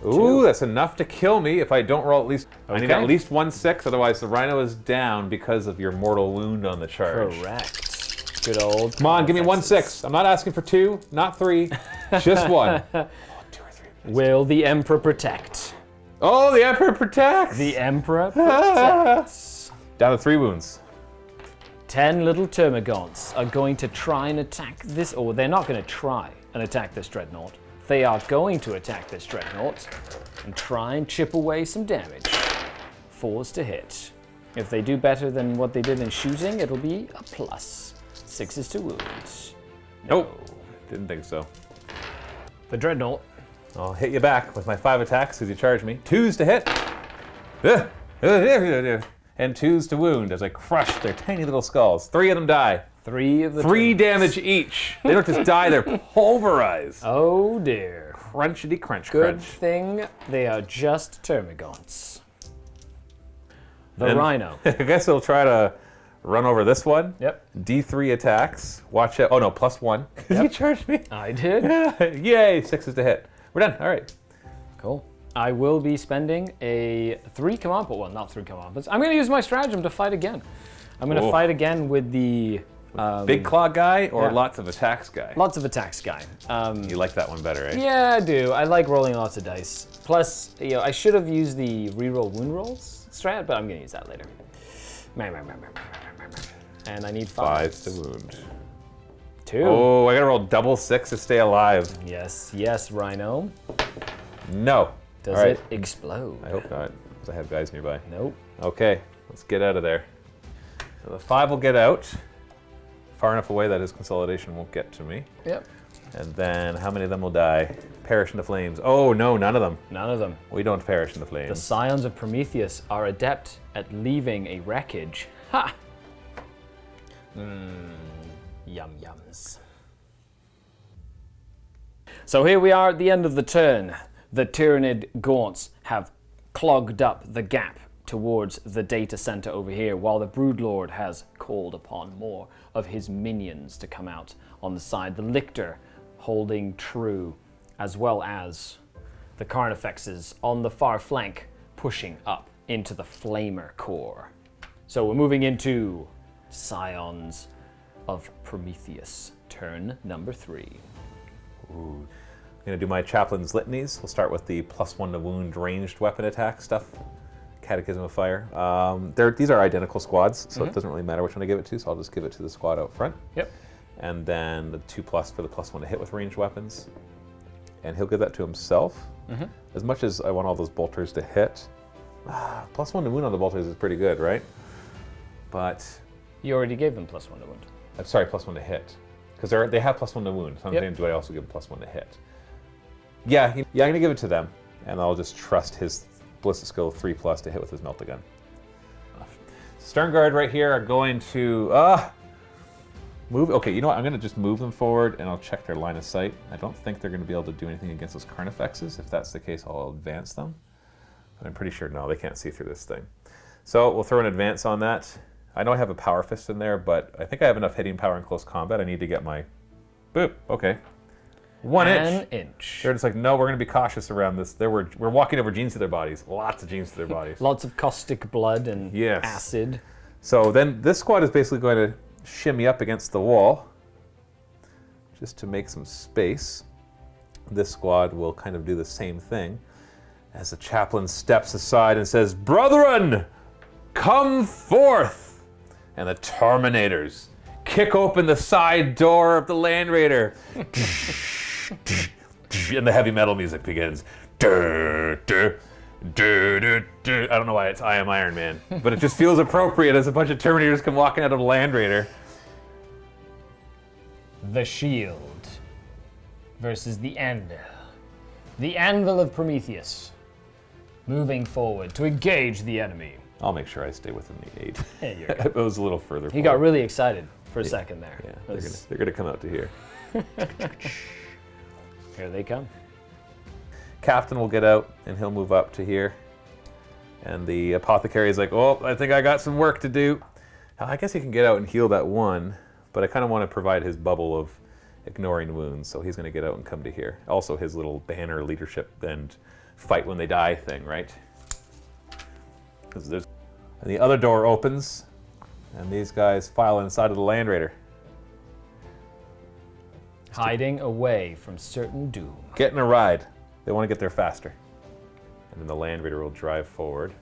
Ooh, that's enough to kill me if I don't roll at least... I need Okay. at least 1 6, otherwise the rhino is down because of your mortal wound on the charge. Correct. Good old. Come on, give me 1 6. I'm not asking for 2, not 3, just 1. Oh, 2 or 3. Will the Emperor protect? Oh, the Emperor protects! The Emperor protects. Down to 3 wounds. 10 little Termagants are going to try and attack this, or they're not going to try and attack this Dreadnought. They are going to attack this Dreadnought and try and chip away some damage. 4s to hit. If they do better than what they did in shooting, it'll be a plus. 6s to wound. Nope. Didn't think so. The Dreadnought. I'll hit you back with my 5 attacks because you charged me. 2s to hit. And 2s to wound as I crush their tiny little skulls. 3 of them die. 3 of the 3 Termagants. damage each. They don't just die, they're pulverized. Oh dear. Crunchity crunch Good crunch. thing they are just Termagants. The And Rhino. I guess he'll try to run over this one. Yep. D3 attacks. Watch out. Oh no, +1. Yep. You charged me. I did. Yay, 6s to hit. We're done. All right. Cool. I will be spending a 3 command point. Well, not 3 command points. I'm going to use my stratagem to fight again. I'm going to Whoa. fight again with the Big claw guy or yeah. lots of attacks guy? lots of attacks guy. You like that one better, eh? Yeah, I do. I like rolling lots of dice. Plus, I should have used the reroll wound rolls strat, but I'm going to use that later. And I need 5s to wound. 2. Oh, I gotta roll double 6 to stay alive. Yes, yes, Rhino. No. Does All right. it explode? I hope not, because I have guys nearby. Nope. Okay, let's get out of there. So the 5 will get out, far enough away that his consolidation won't get to me. Yep. And then how many of them will die? Perish in the flames. Oh no, none of them. None of them. We don't perish in the The flames. Scions of Prometheus are adept at leaving a wreckage. Ha! Yum yums. So here we are at the end of the turn. The Tyranid gaunts have clogged up the gap towards the data center over here, while the Broodlord has called upon more of his minions to come out on the side. The Lictor holding true, as well as the Carnifexes on the far flank pushing up into the Flamer core. So we're moving into Scions of Prometheus, turn number 3. Ooh. I'm going to do my Chaplain's Litanies. We'll start with the +1 to wound ranged weapon attack stuff. Catechism of Fire. These are identical squads, so it doesn't really matter which one I give it to, so I'll just give it to the squad out front. Yep. And then the 2+ for the +1 to hit with ranged weapons. And he'll give that to himself. As much as I want all those bolters to hit, +1 to wound on the bolters is pretty good, right? But You already gave them +1 to wound. I'm sorry, +1 to hit, because they have +1 to wound. So I'm saying, do I also give them +1 to hit? Yeah, I'm gonna give it to them, and I'll just trust his ballistic skill 3+ to hit with his melta gun. Sternguard right here are going to move. Okay, you know what? I'm gonna just move them forward, and I'll check their line of sight. I don't think they're gonna be able to do anything against those Carnifexes. If that's the case, I'll advance them. But I'm pretty sure no, they can't see through this thing. So we'll throw an advance on that. I know I have a Power Fist in there, but I think I have enough hitting power in close combat. I need to get my boop. Okay. 1 inch. 1 inch. They're just like, no, we're going to be cautious around this. We're walking over genes to their bodies. Lots of genes to their bodies. Lots of caustic blood and Yes. acid. So then this squad is basically going to shimmy up against the wall just to make some space. This squad will kind of do the same thing as the chaplain steps aside and says, "Brethren, come forth!" And the Terminators kick open the side door of the Land Raider. And the heavy metal music begins. I don't know why it's I Am Iron Man, but it just feels appropriate as a bunch of Terminators come walking out of the Land Raider. The Shield versus the Anvil. The Anvil of Prometheus. Moving forward to engage the enemy. I'll make sure I stay within the 8. There you go. It was a little further He forward. got really excited for a second there. Yeah, they're gonna come out to here. Here they come. Captain will get out and he'll move up to here. And the apothecary is like, "Oh, I think I got some work to do." I guess he can get out and heal that one, but I kind of want to provide his bubble of ignoring wounds, so he's going to get out and come to here. Also his little banner leadership and fight when they die thing, right? And the other door opens, and these guys file inside of the Land Raider. Hiding away from certain doom. Getting a ride. They want to get there faster. And then the Land Raider will drive forward.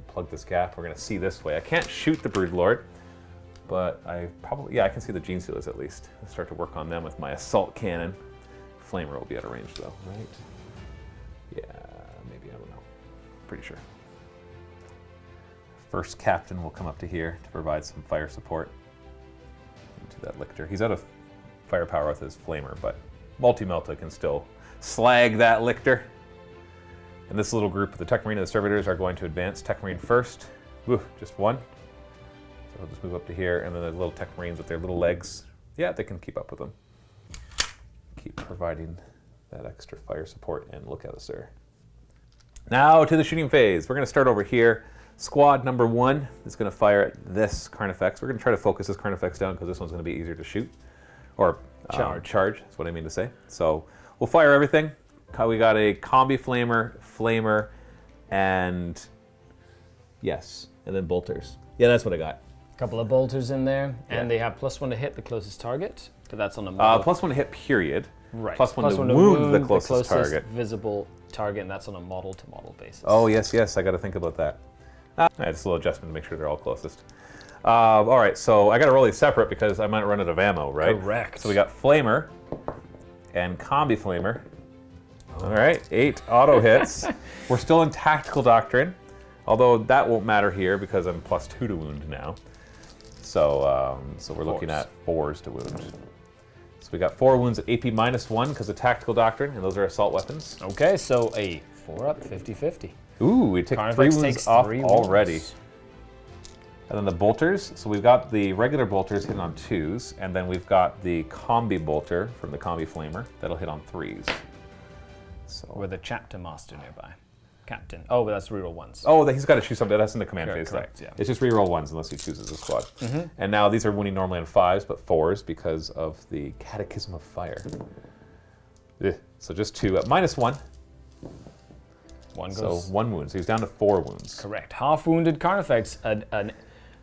Plug this gap. We're going to see this way. I can't shoot the Broodlord, but I can see the Gene Sealers at least. I'll start to work on them with my assault cannon. Flamer will be out of range though, right? Yeah, maybe, I don't know. Pretty sure. First Captain will come up to here to provide some fire support into that Lictor. He's out of firepower with his Flamer, but Multi-Melta can still slag that Lictor. And this little group of the Tech Marine and the Servitors are going to advance. Tech Marine first. Ooh, just one. So he'll just move up to here, and then the little Tech Marines with their little legs, yeah, they can keep up with them. Keep providing that extra fire support, and look at us, sir. Now to the shooting phase. We're going to start over here. Squad number 1 is going to fire at this Carnifex. We're going to try to focus this Carnifex down because this one's going to be easier to shoot. Or charge, that's what I mean to say. So we'll fire everything. We got a Combi Flamer, and yes, and then bolters. Yeah, that's what I got. A couple of bolters in there, and they have +1 to hit the closest target, but that's on a model. +1 to hit, period. Right. +1 to wound the closest target. Visible target, and that's on a model-to-model basis. Oh, yes, I got to think about that. Just a little adjustment to make sure they're all closest. All right, so I got to roll these separate because I might run out of ammo, right? Correct. So we got Flamer and Combi Flamer. All right, 8 auto hits. We're still in Tactical Doctrine, although that won't matter here because I'm +2 to wound now. So we're looking at 4s to wound. So we got 4 wounds at AP -1 because of Tactical Doctrine, and those are assault weapons. Okay, so a 4-up, 50-50. Ooh, we take Carnifex 3 wounds takes off 3 already. wounds. And then the bolters. So we've got the regular bolters hitting on 2s, and then we've got the Combi bolter from the Combi Flamer that'll hit on 3s. So With a chapter master nearby. Captain. Oh, but that's reroll 1s. oh, he's got to choose something. That's in the command phase. Correct, though. yeah. It's just reroll 1s unless he chooses a squad. And now these are wounding normally on 5s, but 4s because of the Catechism of Fire. So just 2 at -1. One So goes. 1 wound. So he's down to 4 wounds. Correct. Half-wounded Carnifex.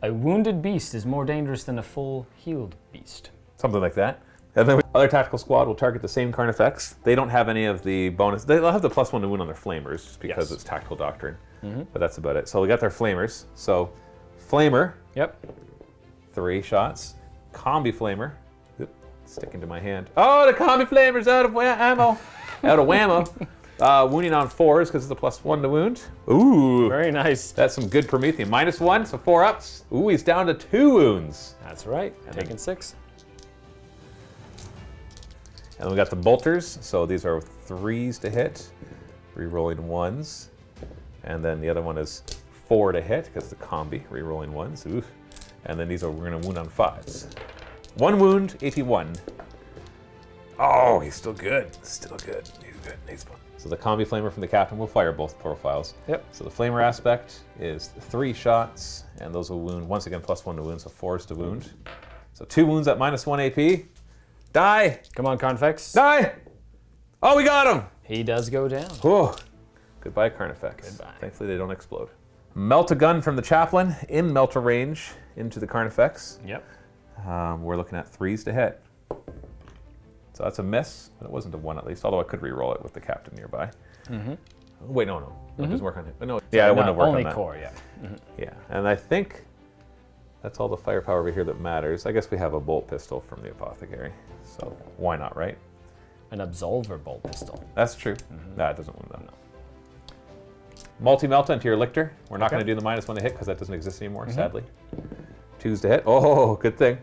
A wounded beast is more dangerous than a full healed beast. Something like that. And then other tactical squad will target the same Carnifex. They don't have any of the bonus. They'll have the +1 to wound on their flamers just because it's tactical doctrine. But that's about it. So we got their flamers. So flamer. Yep. 3 shots. Combi flamer. Oop, sticking to my hand. Oh, the combi flamer's out of ammo. Out of whammo. Wounding on 4s because it's a +1 to wound. Ooh. Very nice. That's some good Promethean. -1, so 4 ups. Ooh, he's down to 2 wounds. That's right. Taking 6. And then we got the bolters. So these are 3s to hit. Rerolling 1s. And then the other one is 4 to hit because the combi. Rerolling 1s. Oof. And then these are, we're going to wound on 5s. 1 wound, 81. Oh, he's still good. Still good. He's good. He's fun. So the combi flamer from the captain will fire both profiles. Yep. So the flamer aspect is 3 shots, and those will wound, once again, +1 to wound, so 4s to wound. So 2 wounds at -1 AP. Die! Come on, Carnifex. Die! Oh, we got him! He does go down. Whew. Goodbye, Carnifex. Goodbye. Thankfully, they don't explode. Melt a gun from the chaplain in melter range into the Carnifex. Yep. We're looking at 3s to hit. So that's a miss, but it wasn't a 1 at least, although I could re-roll it with the captain nearby. Wait, no. It doesn't work on him. No, yeah, it wouldn't have worked only on that. core, yeah. Yeah, and I think that's all the firepower over here that matters. I guess we have a bolt pistol from the apothecary, so why not, right? An absolver bolt pistol. That's true. That doesn't wound them. Multi-melt into your lictor. We're not going to do the -1 to hit because that doesn't exist anymore, sadly. 2s to hit. Oh, good thing.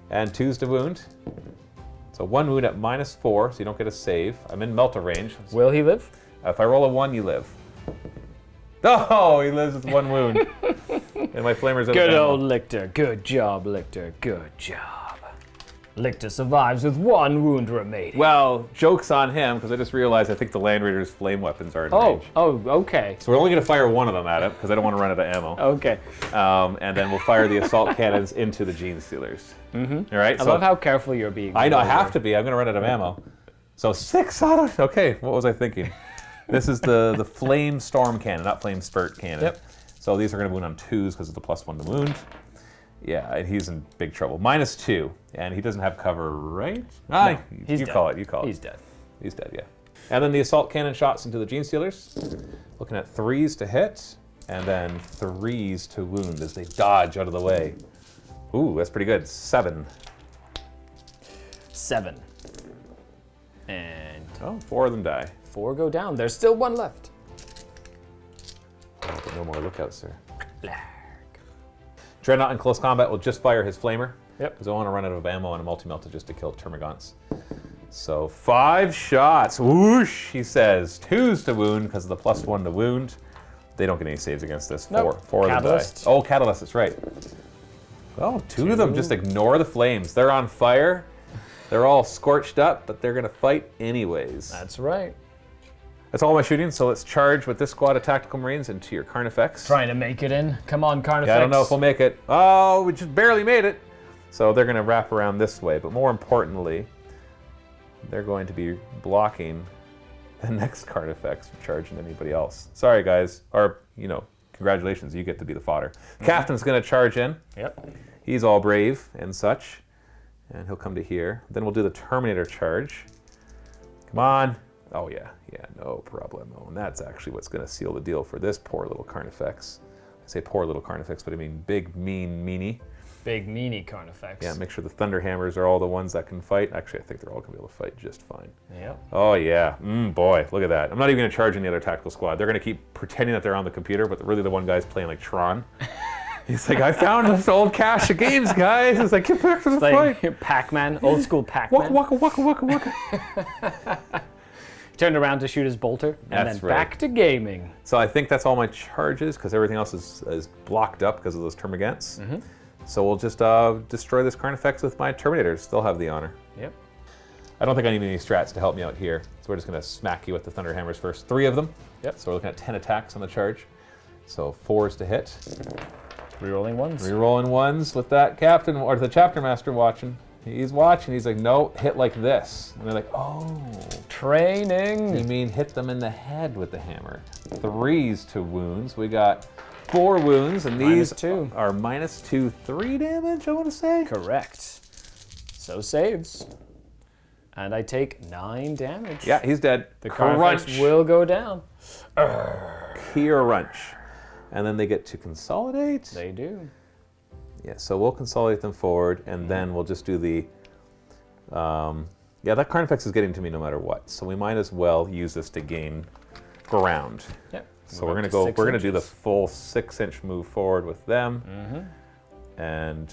And 2s to wound. So 1 wound at -4, so you don't get a save. I'm in melter range. Will he live? If I roll a 1, you live. Oh, he lives with 1 wound. And my flamer's out of Good ammo. old Lictor. Good job, Lictor. Good job. Lictor survives with 1 wound remaining. Well, joke's on him, because I just realized I think the Land Raider's flame weapons are in range. Oh, okay. So we're only going to fire 1 of them at him, because I don't want to run out of ammo. Okay. And then we'll fire the assault cannons into the Gene Stealers. All right? I love how careful you're being. I know, I have to be. I'm going to run out of ammo. So 6 auto. Okay, what was I thinking? This is the Flame Storm Cannon, not Flame Spurt Cannon. Yep. So these are going to wound on 2s because of the +1 to wound. Yeah, and he's in big trouble. -2, and he doesn't have cover, right? No, he's you dead. call it. You call it. He's dead. He's dead, yeah. And then the assault cannon shots into the Gene Stealers. Looking at 3s to hit, and then 3s to wound as they dodge out of the way. Ooh, that's pretty good. 7. 7. And Oh, 4 of them die. 4 go down. There's still 1 left. Oh, but no more lookouts, sir. Dreadnought in close combat will just fire his flamer. Yep. Because I want to run out of ammo and a multi-melta just to kill Termagants. So 5 shots. Whoosh, he says. 2s to wound because of the +1 to wound. They don't get any saves against this. 4. Nope. 4 of them die. Catalyst. Oh, Catalyst, that's right. Oh, 2 of them just ignore the flames. They're on fire. They're all scorched up, but they're going to fight anyways. That's right. That's all my shooting, so let's charge with this squad of Tactical Marines into your Carnifex. Trying to make it in. Come on, Carnifex. Yeah, I don't know if we'll make it. Oh, we just barely made it. So they're going to wrap around this way, but more importantly, they're going to be blocking the next Carnifex from charging anybody else. Sorry, guys. Or, congratulations, you get to be the fodder. Captain's going to charge in. Yep. He's all brave and such. And he'll come to here. Then we'll do the Terminator charge. Come on. Oh, yeah, no problemo. And that's actually what's going to seal the deal for this poor little Carnifex. I say poor little Carnifex, but I mean big, mean meanie. Big meanie Carnifex. Yeah, make sure the Thunderhammers are all the ones that can fight. Actually, I think they're all going to be able to fight just fine. Yep. Oh, yeah. Boy, look at that. I'm not even going to charge any other tactical squad. They're going to keep pretending that they're on the computer, but really the one guy's playing like Tron. He's like, I found this old cache of games, guys. It's like, get back to the fight. Pac-Man, old school Pac-Man. Waka, waka, waka, waka, waka. Turned around to shoot his bolter, and That's then right. back to gaming. So I think that's all my charges, because everything else is blocked up because of those Termagants. So we'll just destroy this Carnifex with my Terminators. They'll have the honor. Yep. I don't think I need any strats to help me out here. So we're just going to smack you with the Thunderhammers first. 3 of them. Yep. So we're looking at 10 attacks on the charge. So 4s to hit. Rerolling 1s. Rerolling 1s with that captain, or the chapter master watching. He's watching. He's like, no, hit like this. And they're like, oh. Training. You mean hit them in the head with the hammer. 3s to wounds. We got 4 wounds, and these -2. are -2, 3 damage, I want to say. Correct. So saves. And I take 9 damage. Yeah, he's dead. The Carnifex will go down. Crunch. And then they get to consolidate. They do. Yeah, so we'll consolidate them forward, and then we'll just do the... yeah, that Carnifex is getting to me no matter what, so we might as well use this to gain ground. Yep. So we're gonna do the full 6-inch move forward with them, and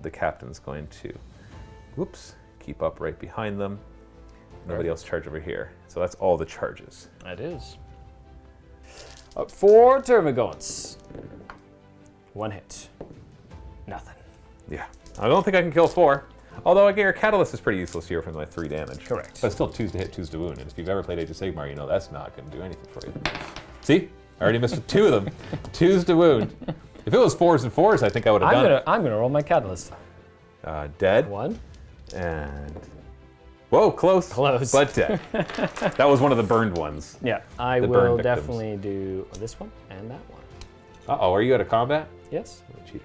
the captain's going to, whoops, keep up right behind them. Nobody else charge over here. So that's all the charges. That is. 4 Termagants. 1 hit. Nothing. Yeah, I don't think I can kill 4. Although I your Catalyst is pretty useless here from my 3 damage. Correct. But still 2s to hit, 2s to wound. And if you've ever played Age of Sigmar, you know that's not going to do anything for you. See? I already missed 2 of them. 2s to wound. If it was 4s and 4s, I think I would have done it. I'm gonna roll my Catalyst. Dead. 1. And... Whoa, close. Close. But dead. That was one of the burned ones. Yeah, I will definitely do this one and that one. Uh-oh, are you out of combat? Yes. I'm a cheater.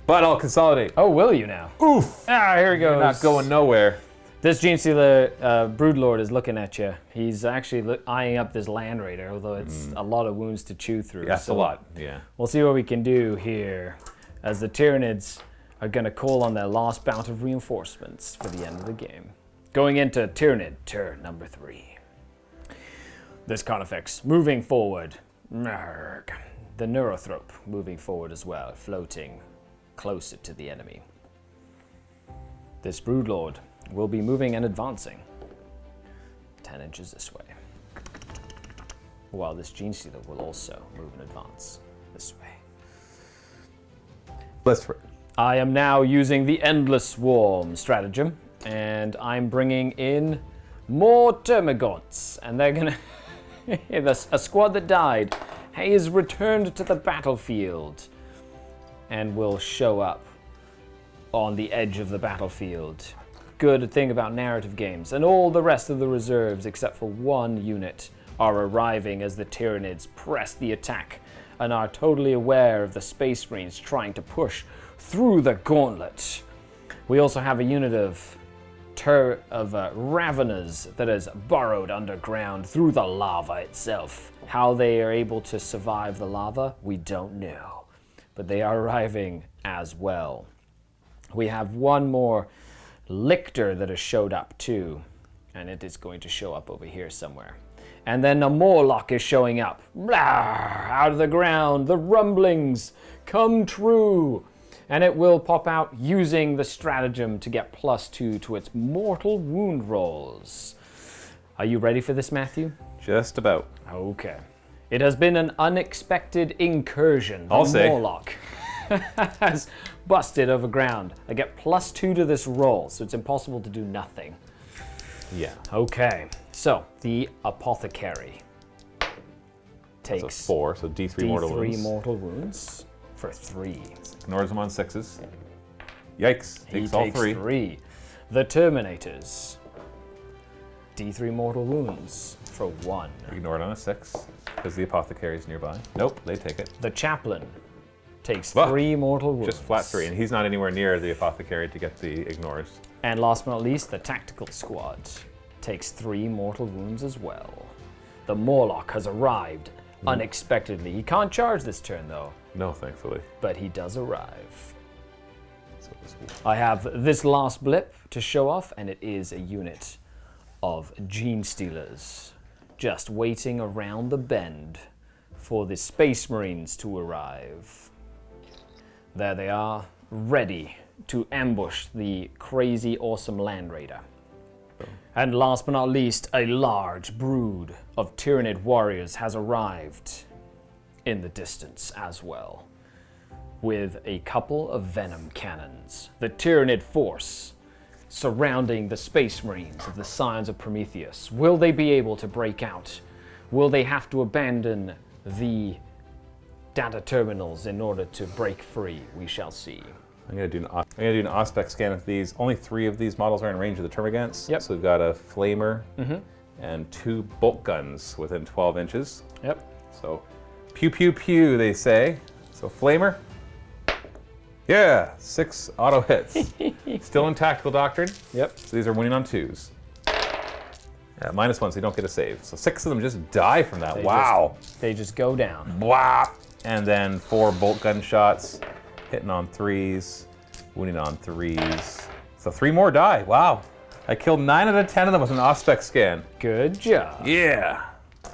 But I'll consolidate. Oh, will you now? Oof! Ah, here he goes. You're not going nowhere. This Genestealer Broodlord is looking at you. He's actually eyeing up this Land Raider, although it's a lot of wounds to chew through. That's a lot, yeah. We'll see what we can do here, as the Tyranids are going to call on their last bout of reinforcements for the end of the game. Going into Tyranid, turn number 3. This Carnifex moving forward. The Neurothrope moving forward as well, floating closer to the enemy. This Broodlord will be moving and advancing 10 inches this way, while this Genestealer will also move and advance this way. I am now using the Endless Swarm stratagem, and I'm bringing in more Termagants, and they're gonna... a squad that died has returned to the battlefield and will show up on the edge of the battlefield. Good thing about narrative games, and all the rest of the reserves except for 1 unit are arriving as the Tyranids press the attack and are totally aware of the Space Marines trying to push through the gauntlet. We also have a unit of Raveners that has burrowed underground through the lava itself. How they are able to survive the lava, we don't know. But they are arriving as well. We have 1 more Lictor that has showed up too, and it is going to show up over here somewhere. And then a Morlock is showing up. Blah, out of the ground, the rumblings come true. And it will pop out using the stratagem to get +2 to its mortal wound rolls. Are you ready for this, Matthew? Just about. Okay. It has been an unexpected incursion. I'll say. Morlock has busted over ground. I get +2 to this roll, so it's impossible to do nothing. Yeah. Okay, so the Apothecary takes so 4, so D3 mortal wounds. D3 mortal wounds for 3. Ignores them on 6s. Yikes, He takes all takes 3. 3. The Terminators, D3 mortal wounds for 1. Ignore it on a 6, because the Apothecary is nearby. Nope, they take it. The Chaplain takes 3 mortal wounds. Just flat 3, and he's not anywhere near the Apothecary to get the ignores. And last but not least, the Tactical Squad takes 3 mortal wounds as well. The Morlock has arrived unexpectedly. He can't charge this turn though. No, thankfully. But he does arrive. So I have this last blip to show off, and it is a unit of Genestealers just waiting around the bend for the Space Marines to arrive. There they are, ready to ambush the crazy awesome Land Raider. And last but not least, a large brood of Tyranid warriors has arrived in the distance as well, with a couple of venom cannons. The Tyranid force surrounding the Space Marines of the Scions of Prometheus. Will they be able to break out? Will they have to abandon the data terminals in order to break free? We shall see. I'm gonna do an Auspex scan of these. Only 3 of these models are in range of the Termagants. Yep. So we've got a Flamer, and 2 bolt guns within 12 inches. Yep. So, pew pew pew, they say. So, flamer. Yeah, 6 auto hits. Still in tactical doctrine. Yep. So these are winning on 2s. Yeah, -1, so you don't get a save. So 6 of them just die from that. Wow. They just go down. Blah. And then 4 bolt gun shots, hitting on 3s, wounding on 3s. So 3 more die. Wow. I killed 9 out of 10 of them with an Auspex scan. Good job. Yeah.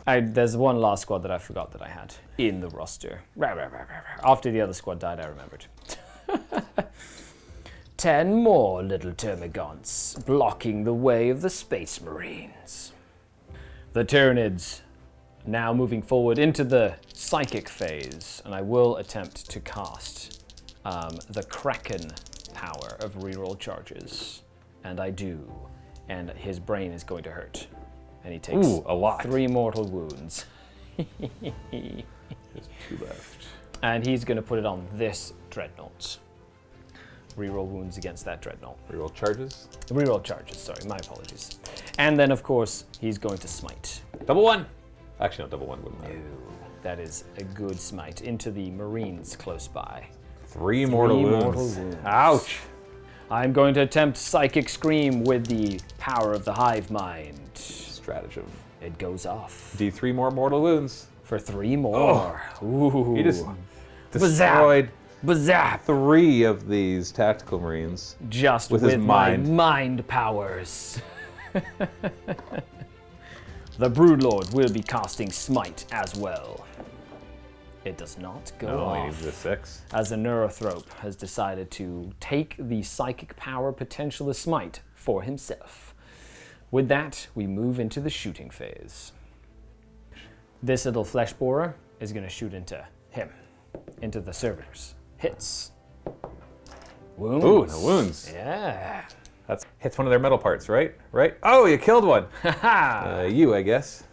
There's one last squad that I forgot that I had in the roster. After the other squad died, I remembered. 10 more little termagants blocking the way of the Space Marines. The Tyranids now moving forward into the psychic phase, and I will attempt to cast the Kraken power of reroll charges. And I do. And his brain is going to hurt. And he takes a lot. 3 mortal wounds. There's 2 left. And he's going to put it on this dreadnought. Reroll wounds against that dreadnought. Reroll charges? Reroll charges, sorry, my apologies. And then, of course, he's going to smite. Double 1. Actually, no, double 1 wouldn't matter. That is a good smite into the Marines close by. 3 mortal wounds. Ouch. I'm going to attempt Psychic Scream with the power of the Hive Mind. Stratagem. It goes off. D3 more mortal wounds. For 3 more. Ooh. He just destroyed Bazap. 3 of these tactical marines. Just with with his my mind. mind powers. The Broodlord will be casting Smite as well. It does not go No, he off. needs a 6. As a Neurothrope has decided to take the psychic power potential of Smite for himself. With that, we move into the shooting phase. This little flesh borer is going to shoot into him, into the servitors. Hits. Wounds. Ooh, no wounds. Yeah. That's hits one of their metal parts, right? Right? Oh, you killed one. Haha. You, I guess.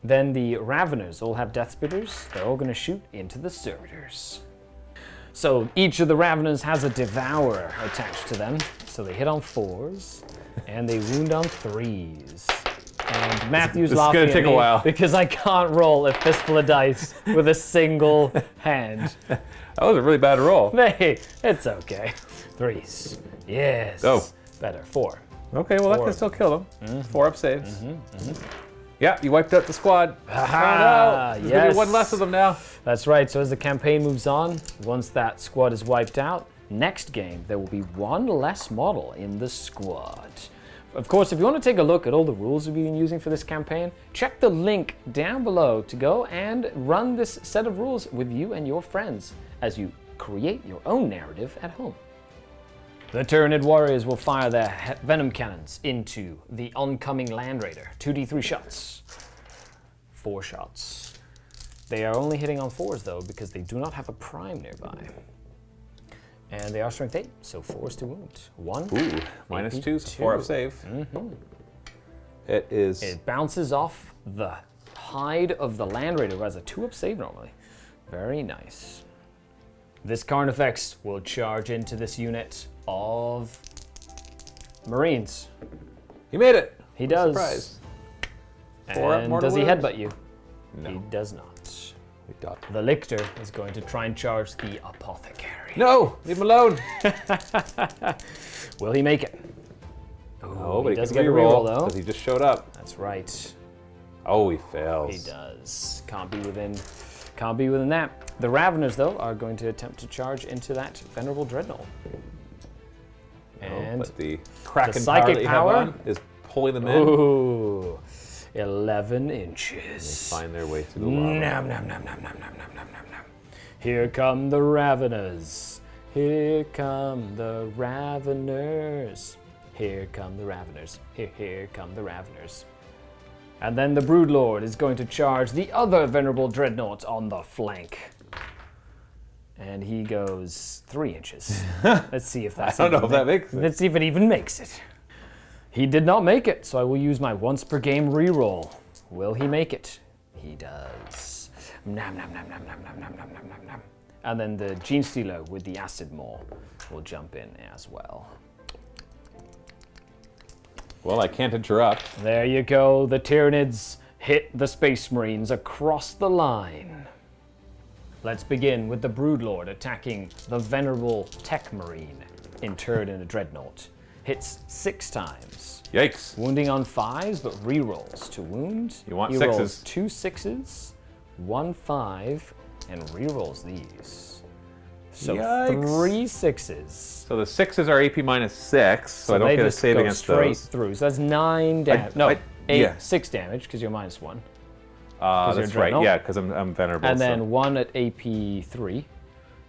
Then the Raveners all have Death Spitters. They're all going to shoot into the Servitors. So each of the Raveners has a Devourer attached to them. So they hit on 4s, and they wound on 3s. And Matthew's This is laughing gonna at take a me while. because I can't roll a fistful of dice with a single hand. That was a really bad roll. Hey, it's okay. 3s. Yes. Oh. Better. 4. Okay, well, that 4. can still kill them. 4 up saves. Yeah, you wiped out the squad. Aha, Oh, no. There's yes. gonna be 1 less of them now. That's right, so as the campaign moves on, once that squad is wiped out, next game there will be 1 less model in the squad. Of course, if you want to take a look at all the rules we've been using for this campaign, check the link down below to go and run this set of rules with you and your friends as you create your own narrative at home. The Tyranid warriors will fire their venom cannons into the oncoming Land Raider. 2d3 shots. 4 shots. They are only hitting on 4s though because they do not have a prime nearby. And they are strength 8, so 4s to wound. 1. Ooh, -2, so 4 up save. It is. It bounces off the hide of the Land Raider, who has a 2 up save normally. Very nice. This Carnifex will charge into this unit of Marines. He made it. He does. Surprise. 4 up And mortal does he wounds? headbutt you? No. He does not. We dodged. The Lictor is going to try and charge the Apothecary. No, leave him alone. Will he make it? Oh, but he he does can get a reroll reroll though. because he just showed up. That's right. Oh, he fails. He does. Can't be within that. The Raveners, though, are going to attempt to charge into that Venerable Dreadnought. And but the Kraken psychic power that you have power? on is pulling them in. ooh, 11 inches. They find their way through the lava. Nom, nom, nom, nom, nom, nom, nom, nom, nom, nom. Here come the Raveners. Here come the Raveners. Here come the Raveners. Here come the Raveners. And then the Broodlord is going to charge the other Venerable Dreadnought on the flank. And he goes 3 inches. Let's see if that's I don't know if that makes it. Let's see if it even makes it. He did not make it, so I will use my once per game reroll. Will he make it? He does. Nom nom nom nom nom nom nom nom nom nom nom. And then the Gene Stealer with the Acid Maw will jump in as well. Well, I can't interrupt. There you go. The Tyranids hit the Space Marines across the line. Let's begin with the Broodlord attacking the venerable Tech Marine in turn in a Dreadnought. Hits 6 times. Yikes. Wounding on 5s, but rerolls to wound. You want he 6s. Rolls 2 6s, 1 5, and rerolls these. So Yikes. 3 6s. So the 6s are AP minus 6, so I don't they get a just save go against straight those. through. So that's 9 damage. No, yeah. 6 damage because you're minus 1. That's you're right, Dreadnought. yeah, because I'm venerable. And so. then 1 at AP 3.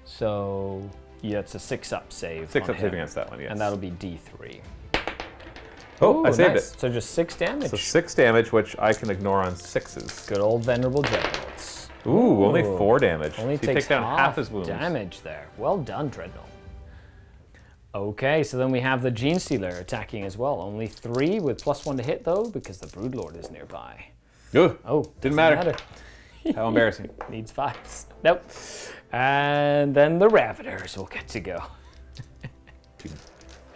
So yeah, it's a 6-up save. 6-up on save him. against that one, yes. And that'll be D3. Oh, I saved nice. it. So just 6 damage. So 6 damage, which I can ignore on 6s. Good old venerable Dreadnoughts. Ooh, only 4 damage. Only so you takes take down half his half wounds. damage there. Well done, Dreadnought. Okay, so then we have the Gene Stealer attacking as well. Only 3 with +1 to hit though, because the Broodlord is nearby. Ugh, Oh, didn't doesn't matter. How embarrassing. Needs 5s. Nope. And then the Ravagers will get to go.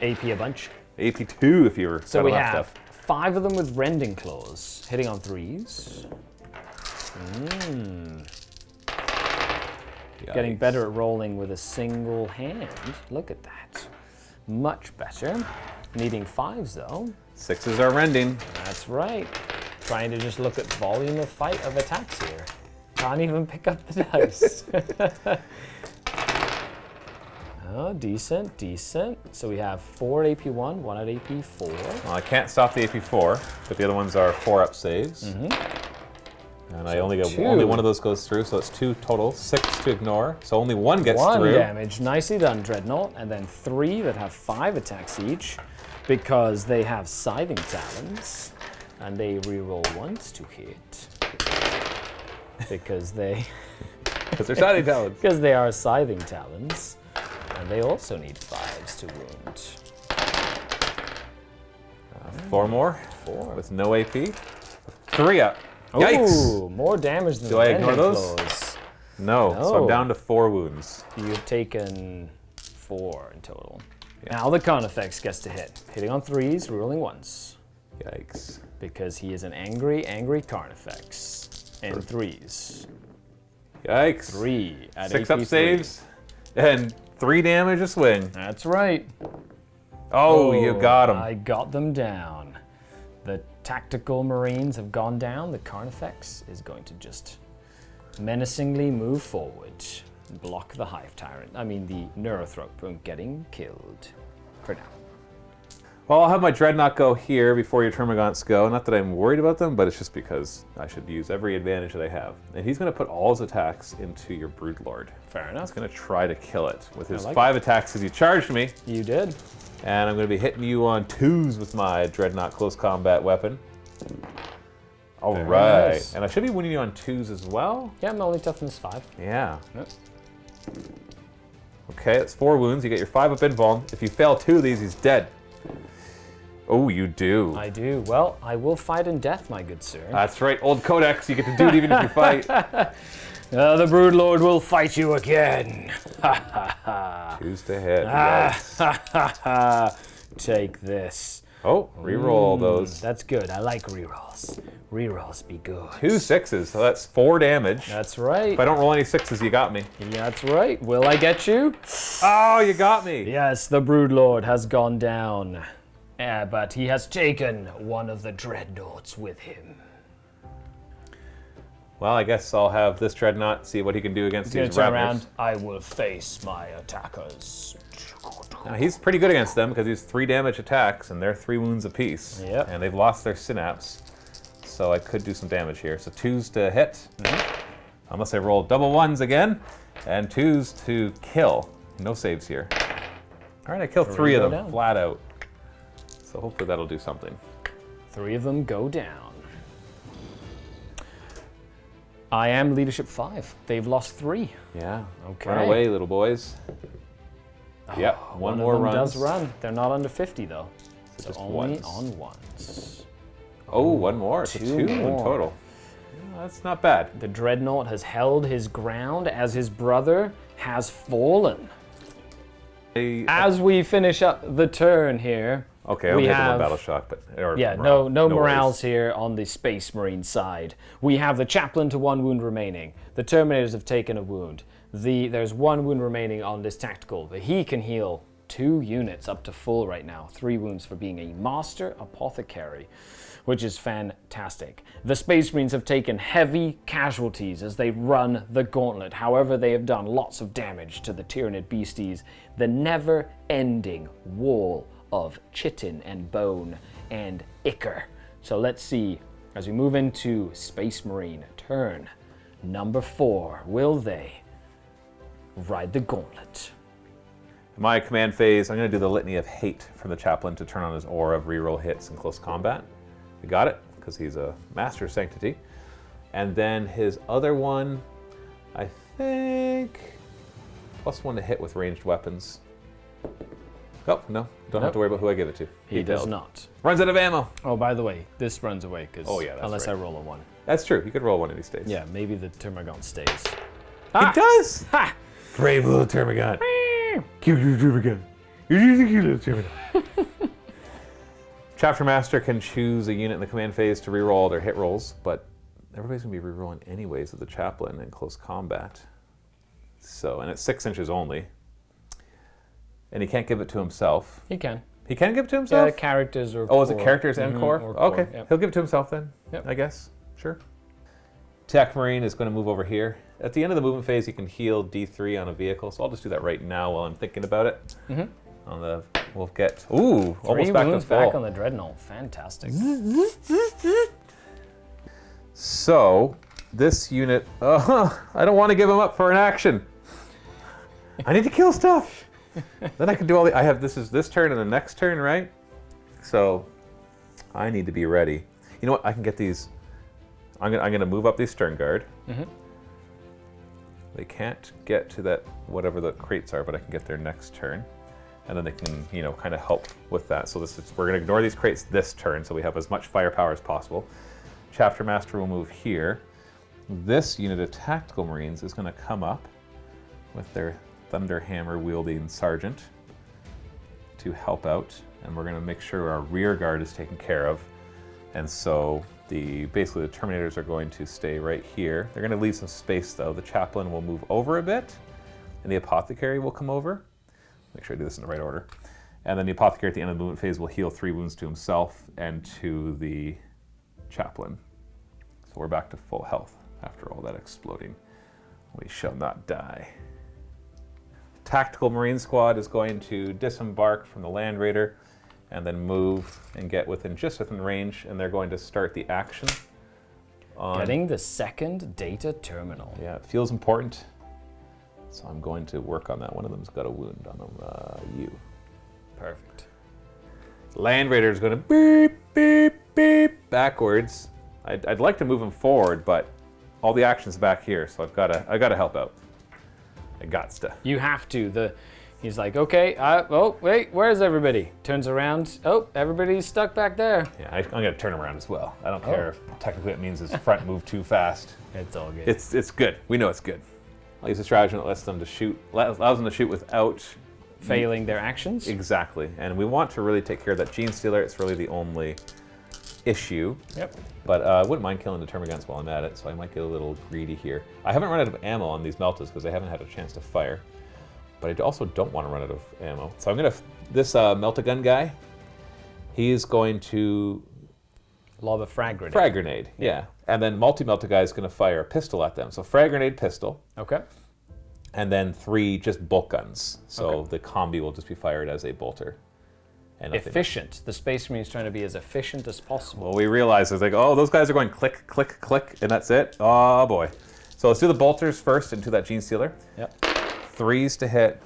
AP a bunch. AP2 if you were So we that have stuff. 5 of them with Rending Claws, hitting on 3s. Getting Yikes. better at rolling with a single hand. Look at that. Much better. Needing 5s though. 6s are rending. That's right. Trying to just look at volume of fight of attacks here. Can't even pick up the dice. Oh, decent, decent. So we have 4 at AP1, 1 at AP4. Well, I can't stop the AP4, but the other ones are 4-up saves. And I only get 2. only one of those goes through, so it's 2 total. 6 to ignore, so only 1 gets 1 through. damage, nicely done, Dreadnought. And then 3 that have 5 attacks each because they have Scything Talons. And they reroll once to hit. Because they... Because they're Scything Talons. Because they are Scything Talons. And they also need 5s to wound. 4 more. 4. With no AP. 3 up. Yikes! Ooh, more damage than Do I ignore Rending those? Claws. No, so I'm No. down to 4 wounds. You've taken 4 in total. Now the Carnifex gets to hit. Hitting on 3s, rolling once. Yikes. Because he is an angry, angry Carnifex. And 3s. Yikes. 3 at 6 up AP3. saves, and 3 damage a swing. That's right. Oh, you got him. I got them down. The tactical Marines have gone down. The Carnifex is going to just menacingly move forward. Block the Hive Tyrant. I mean, the Neurothrope from getting killed. For now. Well, I'll have my Dreadnought go here before your Termagants go. Not that I'm worried about them, but it's just because I should use every advantage that I have. And he's going to put all his attacks into your Broodlord. Fair enough. He's going to try to kill it with his like 5 attacks as he charged me. You did. And I'm going to be hitting you on 2s with my Dreadnought close combat weapon. All Very right. nice. And I should be winning you on 2s as well. Yeah, I'm only toughness 5. Yeah. Yep. Okay, that's 4 wounds. You get your 5 up invuln. If you fail 2 of these, he's dead. Oh, you do. I do. Well, I will fight in death, my good sir. That's right, old Codex. You get to do it even if you fight. The Broodlord will fight you again. Ha ha ha. 2s to hit. Ah, Yikes. ha ha ha. Take this. Oh, reroll those. That's good. I like rerolls. Rerolls be good. 2 6s, so that's 4 damage. That's right. If I don't roll any 6s, you got me. That's right. Will I get you? Oh, you got me. Yes, the Broodlord has gone down. But he has taken one of the Dreadnoughts with him. Well, I guess I'll have this Dreadnought see what he can do against He's these gonna turn Ravagers. around. I will face my attackers. Now, he's pretty good against them because he's 3 damage attacks and they're 3 wounds apiece. Yep. And they've lost their synapse. So I could do some damage here. So 2s to hit. Unless I roll double 1s again. And 2s to kill. No saves here. All right, I kill 3 of go them down. flat out. So hopefully that'll do something. 3 of them go down. I am leadership 5. They've lost 3. Yeah. Okay. Run away, little boys. Yep, one more of them run. does run. They're not under 50 though. So just only ones. on ones. Oh, one more. So 2 in more. total. Yeah, that's not bad. The Dreadnought has held his ground as his brother has fallen. As we finish up the turn here, Okay, I only have the one battle shock, but yeah, morale. no morales here on the Space Marine side. We have the Chaplain to 1 wound remaining. The Terminators have taken a wound. There's 1 wound remaining on this tactical, but he can heal 2 units up to full right now. 3 wounds for being a Master Apothecary, which is fantastic. The Space Marines have taken heavy casualties as they run the gauntlet. However, they have done lots of damage to the Tyranid beasties, the never-ending wall of chitin and bone and ichor. So let's see, as we move into Space Marine turn number 4, will they ride the gauntlet? In my command phase, I'm going to do the Litany of Hate from the Chaplain to turn on his aura of reroll hits in close combat. We got it, because he's a Master Sanctity. And then his other one, I think, +1 to hit with ranged weapons. Oh, no, don't have to worry about who I give it to. He does not. Runs out of ammo. Oh, by the way, this runs away, because unless right. I roll a 1. That's true, you could roll one of these days. Yeah, maybe the Termagant stays. He does! Ha! Brave little Termagant. Cute little Termagant. You're just a cute little Termagant. Chapter Master can choose a unit in the command phase to reroll all their hit rolls, but everybody's going to be rerolling anyways with the Chaplain in close combat. So, and it's 6 inches only. And he can't give it to himself. He can. He can give it to himself? Yeah, characters or is it characters and core? Or okay, core, yep. He'll give it to himself then, I guess. Sure. Tech Marine is going to move over here. At the end of the movement phase, you can heal D3 on a vehicle, so I'll just do that right now while I'm thinking about it. We'll get, almost back to full. Back on the Dreadnought, fantastic. So, this unit, I don't want to give him up for an action. I need to kill stuff. Then I can do all the, this is this turn and the next turn, right? So, I need to be ready. You know what, I can get these, I'm gonna move up these Stern Guard. They can't get to that, whatever the crates are, but I can get there next turn. And then they can, kind of help with that. So we're gonna ignore these crates this turn, so we have as much firepower as possible. Chapter Master will move here. This unit of Tactical Marines is gonna come up with their Thunderhammer wielding Sergeant to help out. And we're gonna make sure our rear guard is taken care of. And so basically the Terminators are going to stay right here. They're gonna leave some space though. The Chaplain will move over a bit, and the Apothecary will come over. Make sure I do this in the right order. And then the Apothecary at the end of the movement phase will heal 3 wounds to himself and to the Chaplain. So we're back to full health after all that exploding. We shall not die. Tactical Marine Squad is going to disembark from the Land Raider and then move and get just within range, and they're going to start the action on getting the 2nd data terminal. Yeah, it feels important. So I'm going to work on that. One of them's got a wound on them. You. Perfect. Land Raider is going to beep, beep, beep backwards. I'd like to move him forward, but all the action's back here, so I gotta help out. I gots to. You have to. He's like, okay, oh, wait, where's everybody? Turns around, oh, everybody's stuck back there. Yeah, I'm gonna turn him around as well. I don't care if technically it means his front moved too fast. It's all good. It's good. We know it's good. I'll use a stratagem that allows them to shoot without failing their actions. Exactly, and we want to really take care of that Gene Stealer. It's really the only issue. Yep. But I wouldn't mind killing the Termagants while I'm at it, so I might get a little greedy here. I haven't run out of ammo on these Meltas because they haven't had a chance to fire. But I also don't want to run out of ammo. So I'm gonna, this Meltagun guy, he's going to lob a frag grenade. Frag grenade, yeah. And then multi-melta guy is gonna fire a pistol at them. So frag grenade, pistol. Okay. And then 3 just bolt guns. So the combi will just be fired as a bolter. And efficient. The Space Marine's trying to be as efficient as possible. Well, we realize it's like, oh, those guys are going click, click, click, and that's it. Oh boy. So let's do the bolters first into that Gene Stealer. Yep. 3s to hit.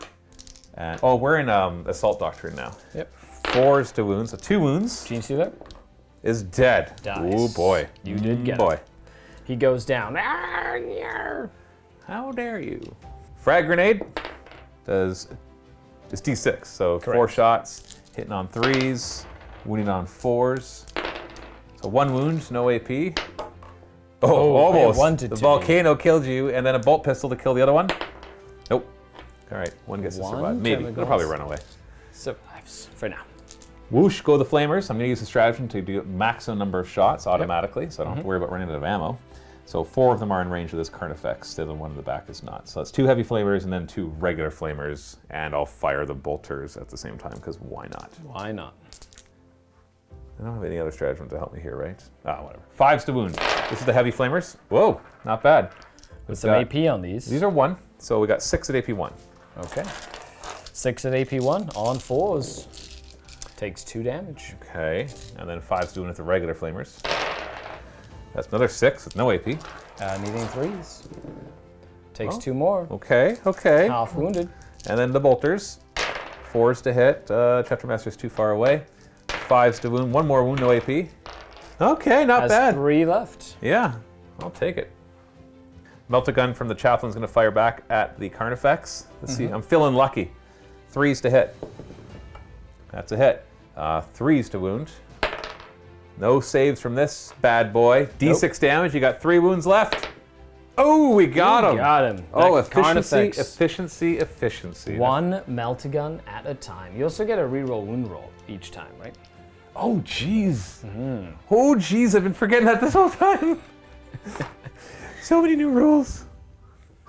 And we're in Assault Doctrine now. Yep. 4s to wounds. So 2 wounds. Gene Stealer is dead. Dies. Oh boy. You did get boy. it. He goes down. How dare you? Frag grenade does just D6. So correct. 4 shots, hitting on 3s, wounding on 4s. So 1 wound, no AP. Oh, almost. 1 to 2. The volcano killed you, and then a bolt pistol to kill the other one. Nope. All right, one gets to survive. Maybe. They'll probably run away. Survives for now. Whoosh, go the flamers. I'm going to use the stratagem to do maximum number of shots automatically, so I don't have to worry about running out of ammo. So 4 of them are in range of this Carnifex, the other one in the back is not. So that's 2 heavy flamers and then 2 regular flamers, and I'll fire the bolters at the same time, because why not? Why not? I don't have any other stratagem to help me here, right? Ah, whatever. 5s to wound. This is the heavy flamers. Whoa, not bad. With some AP on these. These are 1, so we got 6 at AP 1. Okay. 6 at AP 1 on 4s. Takes 2 damage. Okay, and then 5s doing with the regular flamers. That's another 6 with no AP. Needing 3s. Takes 2 more. Okay, okay. Half wounded. And then the bolters. 4s to hit. Chapter Master's too far away. 5s to wound. 1 more wound, no AP. Okay, not bad. Has 3 left. Yeah, I'll take it. Melt-A-Gun from the Chaplain's going to fire back at the Carnifex. Let's see, I'm feeling lucky. 3s to hit. That's a hit. 3s to wound. No saves from this bad boy. D6 damage, you got 3 wounds left. Oh, we got him. Got him. Oh, That efficiency, Carnifex. efficiency, efficiency. 1 Melt-A-Gun at a time. You also get a reroll wound roll each time, right? Oh, jeez. Oh, jeez, I've been forgetting that this whole time. So many new rules.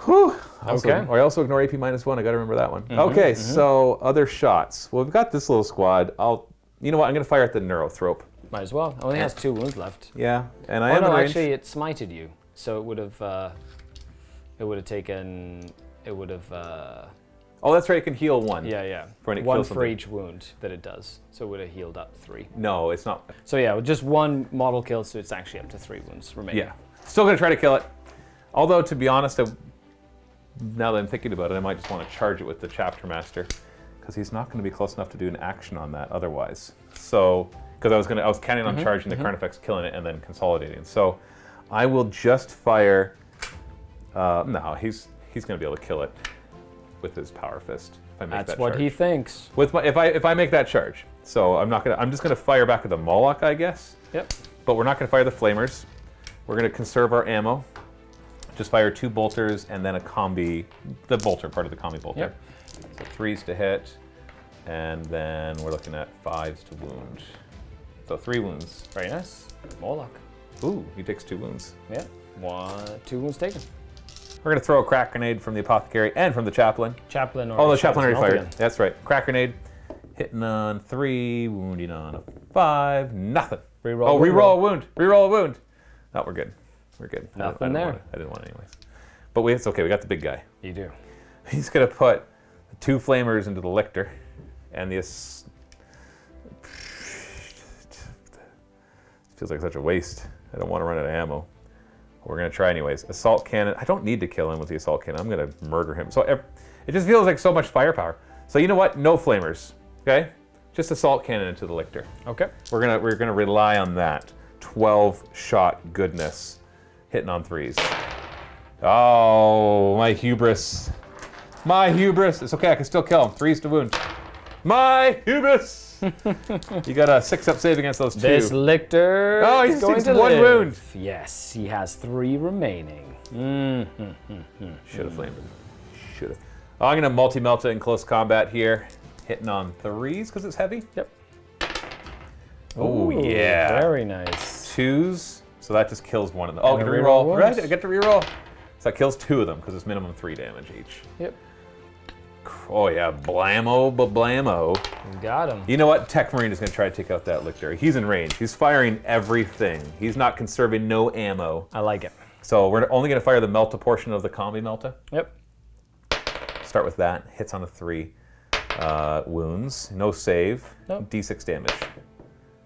Whew. Okay. I also ignore AP -1. I got to remember that one. Okay, so other shots. Well, we've got this little squad. You know what? I'm going to fire at the Neurothrope. Might as well. Only has 2 wounds left. Yeah, and I Oh am no, in range. actually it smited you. So it would have taken, Oh, that's right. It can heal 1. yeah. For when it 1 kills for something. each wound that it does. So it would have healed up 3. No, it's not. So yeah, with just 1 model kill, so it's actually up to 3 wounds remaining. Yeah. Still going to try to kill it. Although, to be honest, now that I'm thinking about it, I might just want to charge it with the Chapter Master, because he's not going to be close enough to do an action on that otherwise. So, because I was counting on charging the Carnifex, killing it, and then consolidating. So, I will just fire. No, he's going to be able to kill it with his Power Fist. If I make That's that what charge. he thinks. With if I make that charge. So I'm just going to fire back at the Moloch, I guess. Yep. But we're not going to fire the flamers. We're going to conserve our ammo. Just fire 2 bolters and then a combi, the bolter, part of the combi bolter. Yep. So 3s to hit, and then we're looking at 5s to wound. So 3 wounds. Very nice. Moloch. Ooh, he takes 2 wounds. Yeah. 2 wounds taken. We're going to throw a crack grenade from the Apothecary and from the Chaplain. Chaplain or Oh, the Chaplain already fired. Again. That's right. Crack grenade, hitting on 3, wounding on a 5, nothing. Reroll Oh, wound reroll roll. a wound. Reroll a wound. No, we're good. We're good. Nothing there. I didn't want it anyways. But it's okay. We got the big guy. You do. He's going to put 2 flamers into the Lictor, and this feels like such a waste. I don't want to run out of ammo. We're going to try anyways. Assault cannon. I don't need to kill him with the assault cannon. I'm going to murder him. So it just feels like so much firepower. So you know what? No flamers. Okay? Just assault cannon into the Lictor. Okay. We're gonna rely on that 12-shot goodness, hitting on 3s. Oh, my hubris. My hubris. It's okay, I can still kill him. 3s to wound. My hubris! You got a 6-up save against those 2. This Lictor Oh, is he's going takes to 1 live. wound. Yes, he has 3 remaining. Should have flamed him. Should have. Oh, I'm gonna multi-melt it in close combat here. Hitting on 3s because it's heavy. Yep. Oh, Ooh, yeah. Very nice. 2s, so that just kills 1 of them. Oh, I And get to a reroll. reroll Right, wounds. I get to reroll. So that kills 2 of them because it's minimum 3 damage each. Yep. Oh yeah, blammo, blammo. You got him. You know what? Tech Marine is going to try to take out that Lictor. He's in range. He's firing everything. He's not conserving no ammo. I like it. So we're only going to fire the Melta portion of the Combi Melta. Yep. Start with that. Hits on a 3. Wounds. No save. Nope. D6 damage.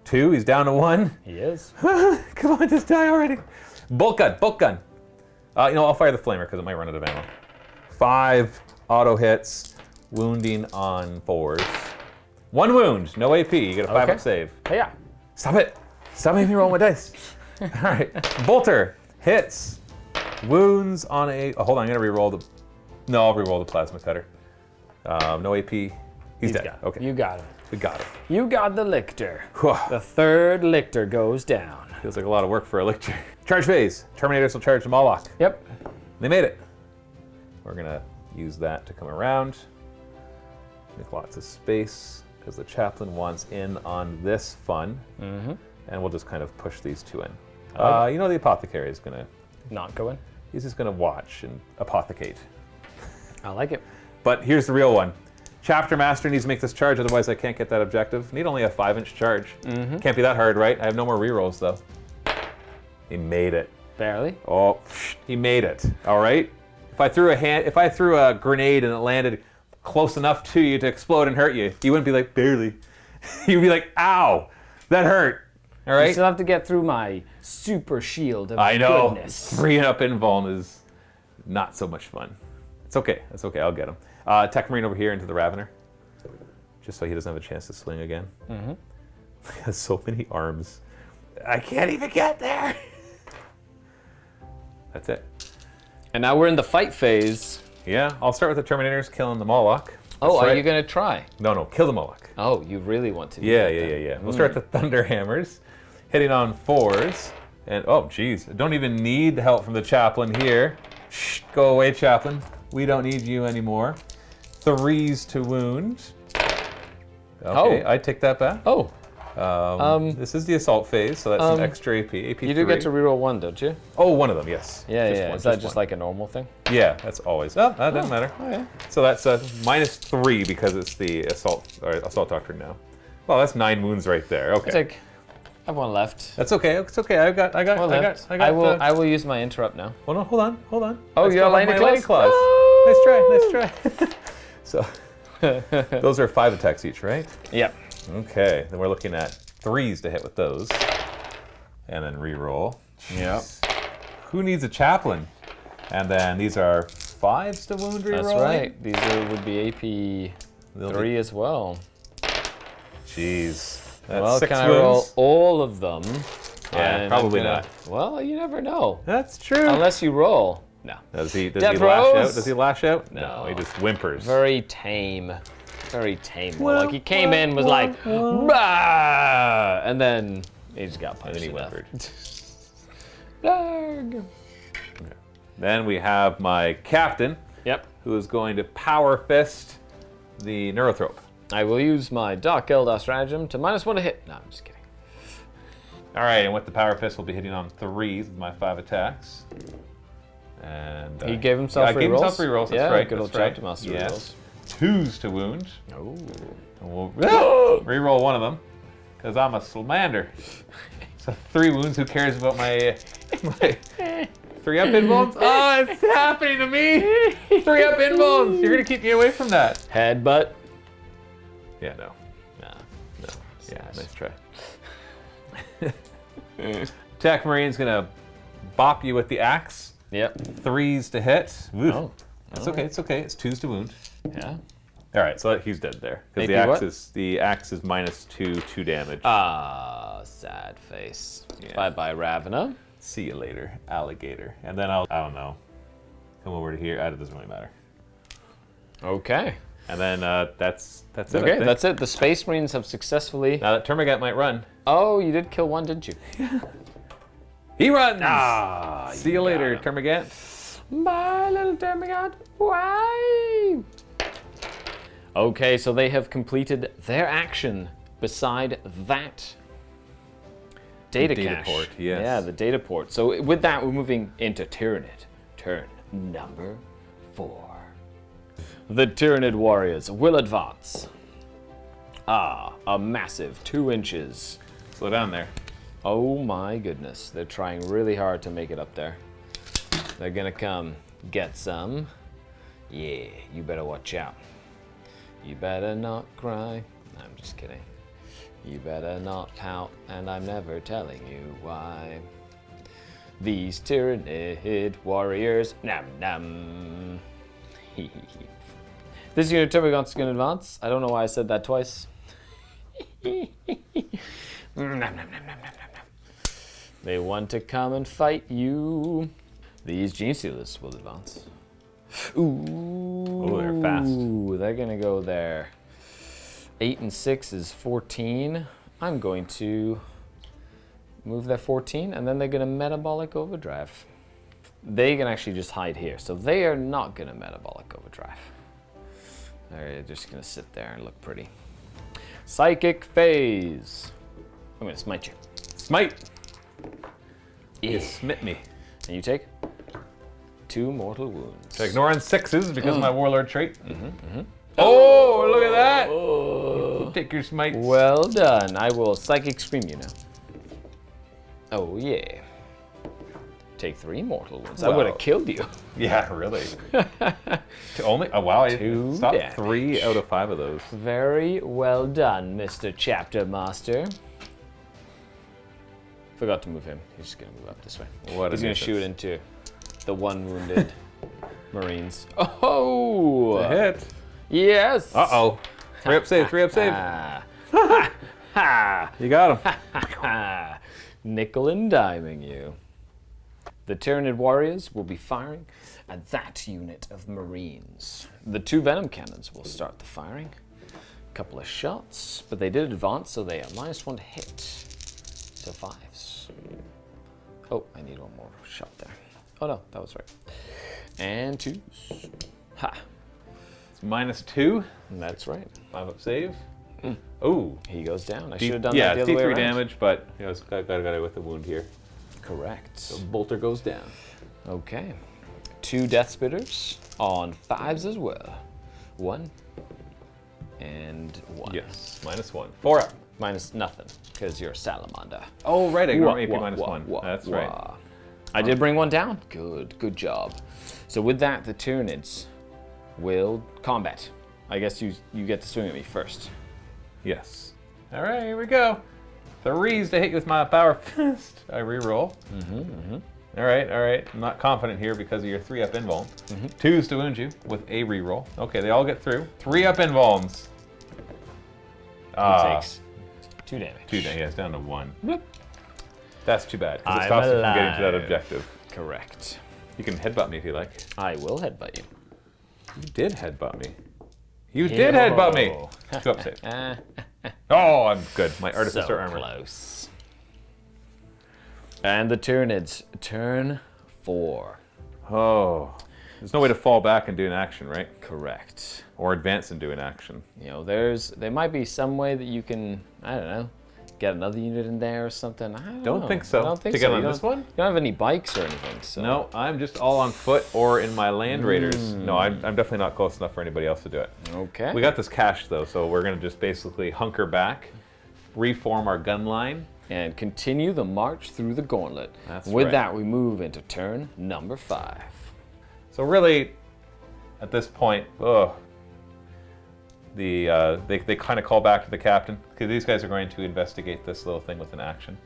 2. He's down to 1. He is. Come on, just die already. Bolt gun. Bolt gun. I'll fire the flamer because it might run out of ammo. 5 auto hits. Wounding on 4s. 1 wound. No AP. You get a 5-up save. Hey, yeah. Stop it. Stop making me roll my dice. All right. Bolter. Hits. Wounds on a... Oh, hold on. I'm going to reroll the... No, I'll reroll the plasma cutter. No AP. He's dead. got it. Okay. You got him. We got it. You got the Lictor. Whew. The 3rd Lictor goes down. Feels like a lot of work for a Lictor. Charge phase. Terminators will charge the Moloch. Yep. They made it. We're going to use that to come around. Make lots of space. because the chaplain wants in on this fun. Mm-hmm. And we'll just kind of push these two in. Okay. You know the apothecary is gonna... Not going. He's just gonna watch and apothecate. I like it. But here's the real one. Chapter Master needs to make this charge, otherwise I can't get that objective. Need only a 5-inch charge. Mm-hmm. Can't be that hard, right? I have no more rerolls though. He made it. Barely. Oh, he made it. All right. If I threw a grenade and it landed close enough to you to explode and hurt you, you wouldn't be like barely. You'd be like, ow, that hurt. All right. You still have to get through my super shield of I know. goodness. 3-up invuln is not so much fun. It's okay. It's okay. I'll get him. Tech Marine over here into the Ravener, just so he doesn't have a chance to swing again. Mm-hmm. He has so many arms. I can't even get there. That's it. And now we're in the fight phase. Yeah, I'll start with the Terminators killing the Moloch. Oh, That's are right. you going to try? No, kill the Moloch. Oh, you really want to do Yeah, that yeah, then. yeah, yeah. We'll start the Thunder Hammers, hitting on 4s. And, oh, geez, I don't even need help from the Chaplain here. Shh, go away, Chaplain. We don't need you anymore. 3s to wound. Okay, I take that back. Oh, This is the assault phase, so that's some extra AP. AP you do get to reroll 1, don't you? Oh, one of them, yes. Yeah, Just yeah. one, Is that just one. like a normal thing? Yeah, that's always. Oh, that doesn't matter. Oh, yeah. So that's -3 because it's the assault doctrine now. Well, that's 9 wounds right there. Okay. I have one left. That's okay. It's okay. I got. I will use my interrupt now. Well, no, hold on. Oh, Let's you're go with lightning my claws? Nice try. So, those are 5 attacks each, right? Yep. Okay. Then we're looking at 3s to hit with those, and then re-roll. Yep. Who needs a chaplain? And then these are 5s to wound re-roll. That's right. These would be AP 3 as well. Jeez. That's Well, 6 can I wounds. roll all of them? Yeah, And probably I'm gonna- not. Well, you never know. That's true. Unless you roll. No. Does he Death lash out? throes? Does he lash out? No. He just whimpers. Very tame. Very tame. Well, Like he came in, was like, bah! And then he just got punched. And then he to death. whimpered. Then we have my captain, Yep. who is going to power fist the Neurothrope. I will use my Dark Eldar stratagem to -1 to hit. No, I'm just kidding. All right, and with the power fist, we'll be hitting on 3s with my 5 attacks. And He gave himself I gave rerolls? himself 3 rolls. That's Yeah, right. good old that's right. Chapter Master Yes. rerolls. 2s to wound. Oh. And we'll re-roll one of them, because I'm a Slamander. So 3 wounds. Who cares about my 3-up invulns? Oh, it's happening to me! 3-up invulns. You're gonna keep me away from that. Headbutt. Yeah, no. Nah. No. Yeah, Nice. nice try. Tech Marine's gonna bop you with the axe. Yep. 3s to hit. Oof. Oh. That's okay. It's okay. It's 2s to wound. Yeah. All right, so he's dead there because AP what? the axe is -2 damage. Ah, sad face. Yeah. Bye-bye, Ravena. See you later, alligator. And then I don't know, come over to here. It doesn't really matter. Okay. And then that's it. I Okay, think. that's it. The Space Marines have successfully... Now that Termagant might run. Oh, you did kill one, didn't you? He runs. Ah, See you later, got him. Termagant. My little Demigod. Why? Okay, so they have completed their action beside that data cache. port, yes. Yeah, the data port. So with that, we're moving into Tyranid. Turn number 4. The Tyranid warriors will advance. A massive 2 inches. Slow down there. Oh my goodness, they're trying really hard to make it up there. They're gonna come get some. Yeah, you better watch out. You better not cry. I'm just kidding. You better not pout, and I'm never telling you why. These Tyranid warriors, nom nom. This unit Termagant's gonna advance. I don't know why I said that twice. Nom, nom, nom, nom, nom, nom, nom. They want to come and fight you. These Gene Stealers will advance. Ooh. Oh, they're fast. They're gonna go there. 8 and 6 is 14. I'm going to move their 14, and then they're gonna metabolic overdrive. They can actually just hide here, so they are not gonna metabolic overdrive. They're just gonna sit there and look pretty. Psychic phase. I'm gonna smite you. Smite. Yeah. You smit me. And you take 2 mortal wounds. So ignoring 6s because of my warlord trait. Oh, look at that! Oh. Take your smites. Well done. I will psychic scream you now. Oh yeah. Take 3 mortal wounds. I Well. would have killed you. Yeah, really. Only? Oh wow! I 2 stopped damage. 3 out of 5 of those. Very well done, Mr. Chapter Master. Forgot to move him. He's just gonna move up this way. What He's a gonna nuisance. shoot into the 1 wounded Marines. Oh! A hit. Yes. Uh-oh. 3 up save, 3 up save. Ha ha! You got him. Ha! Nickel and diming you. The Tyranid warriors will be firing at that unit of Marines. The 2 venom cannons will start the firing. Couple of shots, but they did advance, so they are -1 to hit. So 5s. Oh, I need 1 more shot there. Oh no, that was right. And 2s. Ha! It's -2. That's right. 5 up save. Ooh. He goes down. I should have done Yeah, that the it's other way D3 around. damage, but you know, it's got it with the wound here. Correct. So bolter goes down. Okay. 2 death spitters on 5s as well. 1 and 1. Yes, -1. 4 up. Minus nothing, because you're a salamander. Oh, right, ignore AP Wah, -1. wah, That's wah. right. I did bring 1 down. Good job. So with that, the Tyranids will combat. I guess you get to swing at me first. Yes. All right, here we go. 3s to hit you with my power fist. I reroll. All right. I'm not confident here because of your 3 up invuln. 2s to wound you with a reroll. Okay, they all get through. 3 up invulns. He takes 2 damage. 2 damage. Yeah, it's down to 1. Whoop. That's too bad because it I'm stops you from getting to that alive. objective. Correct. You can headbutt me if you like. I will headbutt you. You did headbutt me. You did headbutt me. 2 up save. Oh, I'm good. My artificer So armor. close. And the Tyranids, turn 4. Oh, there's no way to fall back and do an action, right? Correct. Or advance and do an action. You know, there might be some way that you can, I don't know, get another unit in there or something. I don't know. Think so. I don't think To so. get on You this don't- one? You don't have any bikes or anything, so. No, I'm just all on foot or in my land raiders. No, I'm definitely not close enough for anybody else to do it. Okay. We got this cash though, so we're gonna just basically hunker back, reform our gun line. And continue the march through the gauntlet. That's With right. that, we move into turn number 5. So really, at this point, they kind of call back to the captain because these guys are going to investigate this little thing with an action.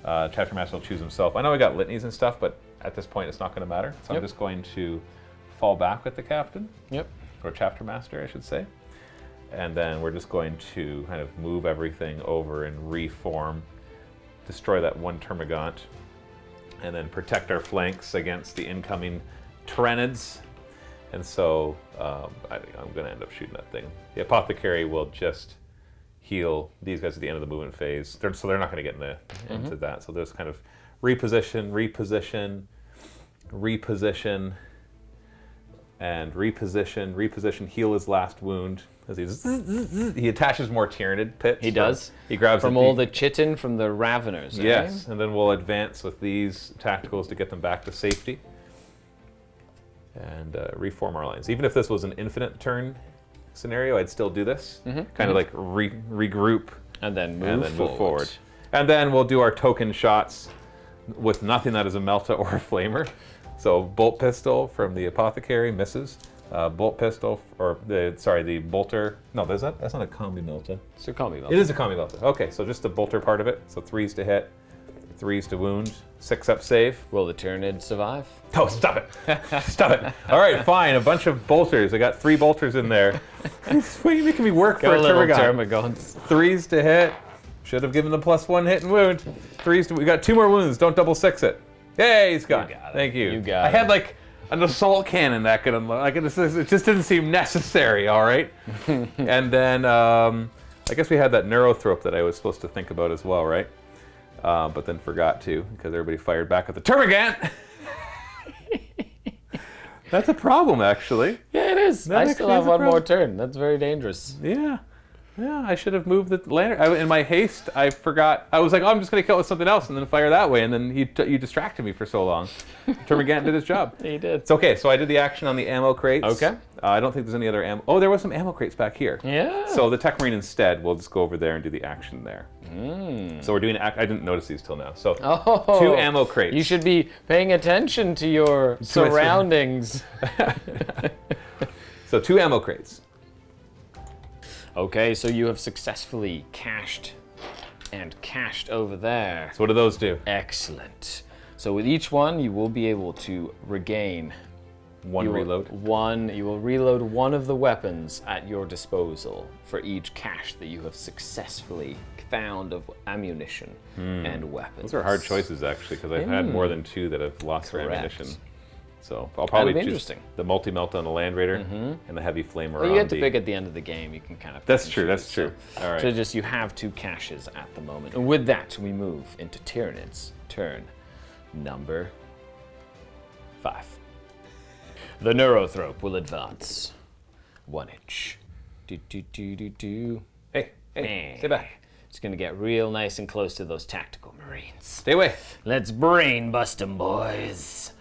Chapter Master will choose himself. I know we got litanies and stuff, but at this point, it's not going to matter. So I'm just going to fall back with the captain, Yep. or Chapter Master, I should say. And then we're just going to kind of move everything over and reform, destroy that 1 Termagant, and then protect our flanks against the incoming Tyranids. And so I'm going to end up shooting that thing. The Apothecary will just heal these guys at the end of the movement phase. So they're not going to get into that. So there's kind of reposition, and reposition, heal his last wound. As he attaches more Tyranid pits. He does? He grabs From a all the chitin from the Raveners, eh? Yes, and then we'll advance with these tacticals to get them back to safety. And reform our lines. Even if this was an infinite turn scenario, I'd still do this. Kind of like regroup And then move, and then forward. move forward. And then we'll do our token shots with nothing that is a Melta or a Flamer. So bolt pistol from the Apothecary misses. Bolt pistol, or the bolter. No, that's not a combi Melta. So call me It is a combi Melta. Okay, so just the bolter part of it. So 3s to hit, 3s to wound, 6 up save. Will the Tyranid survive? Oh, stop it. Stop it. All right, fine. A bunch of bolters. I got 3 bolters in there. What are you making me work for a Termagant? Termagants. 3s to hit. Should have given them +1 hit and wound. 3s to. We got 2 more wounds. Don't double 6 it. Yay, he's gone. You got it. Thank you. You got I it. had like an assault cannon that could unload. Like, it just didn't seem necessary. All right. And then I guess we had that neurothrope that I was supposed to think about as well, right? But then forgot to because everybody fired back at the Termagant. That's a problem, actually. Yeah, it is. That I actually still have is a one more problem. turn. That's very dangerous. Yeah. Yeah, I should have moved the lantern. In my haste, I forgot. I was like, oh, I'm just going to kill it with something else and then fire that way. And then you distracted me for so long. Termagant did his job. He did. It's okay. So I did the action on the ammo crates. Okay. I don't think there's any other ammo. Oh, there was some ammo crates back here. Yeah. So the Tech Marine instead, we'll just go over there and do the action there. So we're doing, I didn't notice these till now. So 2 ammo crates. You should be paying attention to your surroundings. So 2 ammo crates. Okay, so you have successfully cached over there. So what do those do? Excellent. So with each one, you will be able to regain reload. You will reload one of the weapons at your disposal for each cache that you have successfully found of ammunition and weapons. Those are hard choices, actually, because I've had more than 2 that have lost their ammunition. So I'll That'll probably be choose interesting. the multi-melt on the Land Raider and the heavy flamer Well, on you get to the... pick at the end of the game. You can kind of. That's true. That's true. All right. So just you have 2 caches at the moment, and with that we move into Tyranid's turn, number 5. The Neurothrope will advance 1 inch. Hey, stay back. It's gonna get real nice and close to those tactical marines. Stay away. Let's brain bust 'em, boys.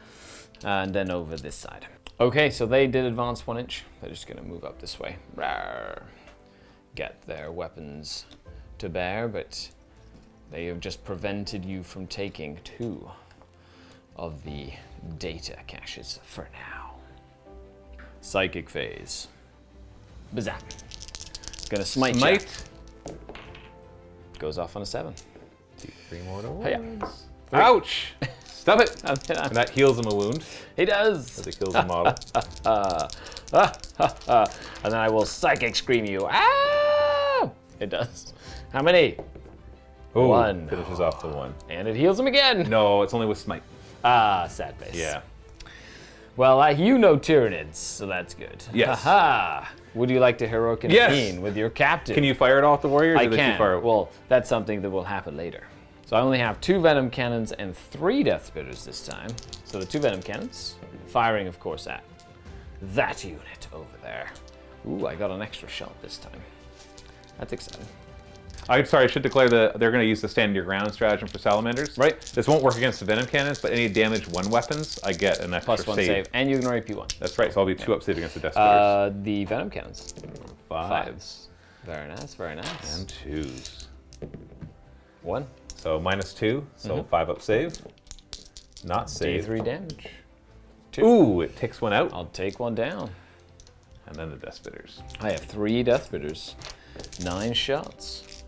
And then over this side. Okay, so they did advance 1 inch. They're just gonna move up this way. Rawr. Get their weapons to bear, but they have just prevented you from taking 2 of the data caches for now. Psychic phase. Bazam. Gonna smite ya. Goes off on a 7. 2, 3 more to Hiya. ones. Ouch! Stop it! And that heals him a wound. He does. As it kills the model. And then I will psychic scream you. Ah! It does. How many? Ooh, 1. Finishes off the 1. And it heals him again. No, it's only with smite. Ah, sad face. Yeah. Well, you know Tyranids, so that's good. Yes. Haha. Would you like to heroic intervene with your captain? Can you fire it all at the warriors? I or can. Too far? Well, that's something that will happen later. So I only have 2 venom cannons and 3 death spitters this time. So the 2 venom cannons, firing, of course, at that unit over there. Ooh, I got an extra shot this time. That's exciting. I'm sorry, I should declare that they're going to use the stand your ground stratagem for salamanders. Right. This won't work against the venom cannons, but any damage 1 weapons, I get an extra +1 save, and you ignore AP1. That's right, so I'll be 2 up save against the death spitters. The venom cannons. 5s. Very nice, very nice. And 2s. 1. So -2, so 5 up save. Not save. D3 damage. 2. Ooh, it takes 1 out. I'll take 1 down. And then the death spitters. I have 3 death spitters. 9 shots.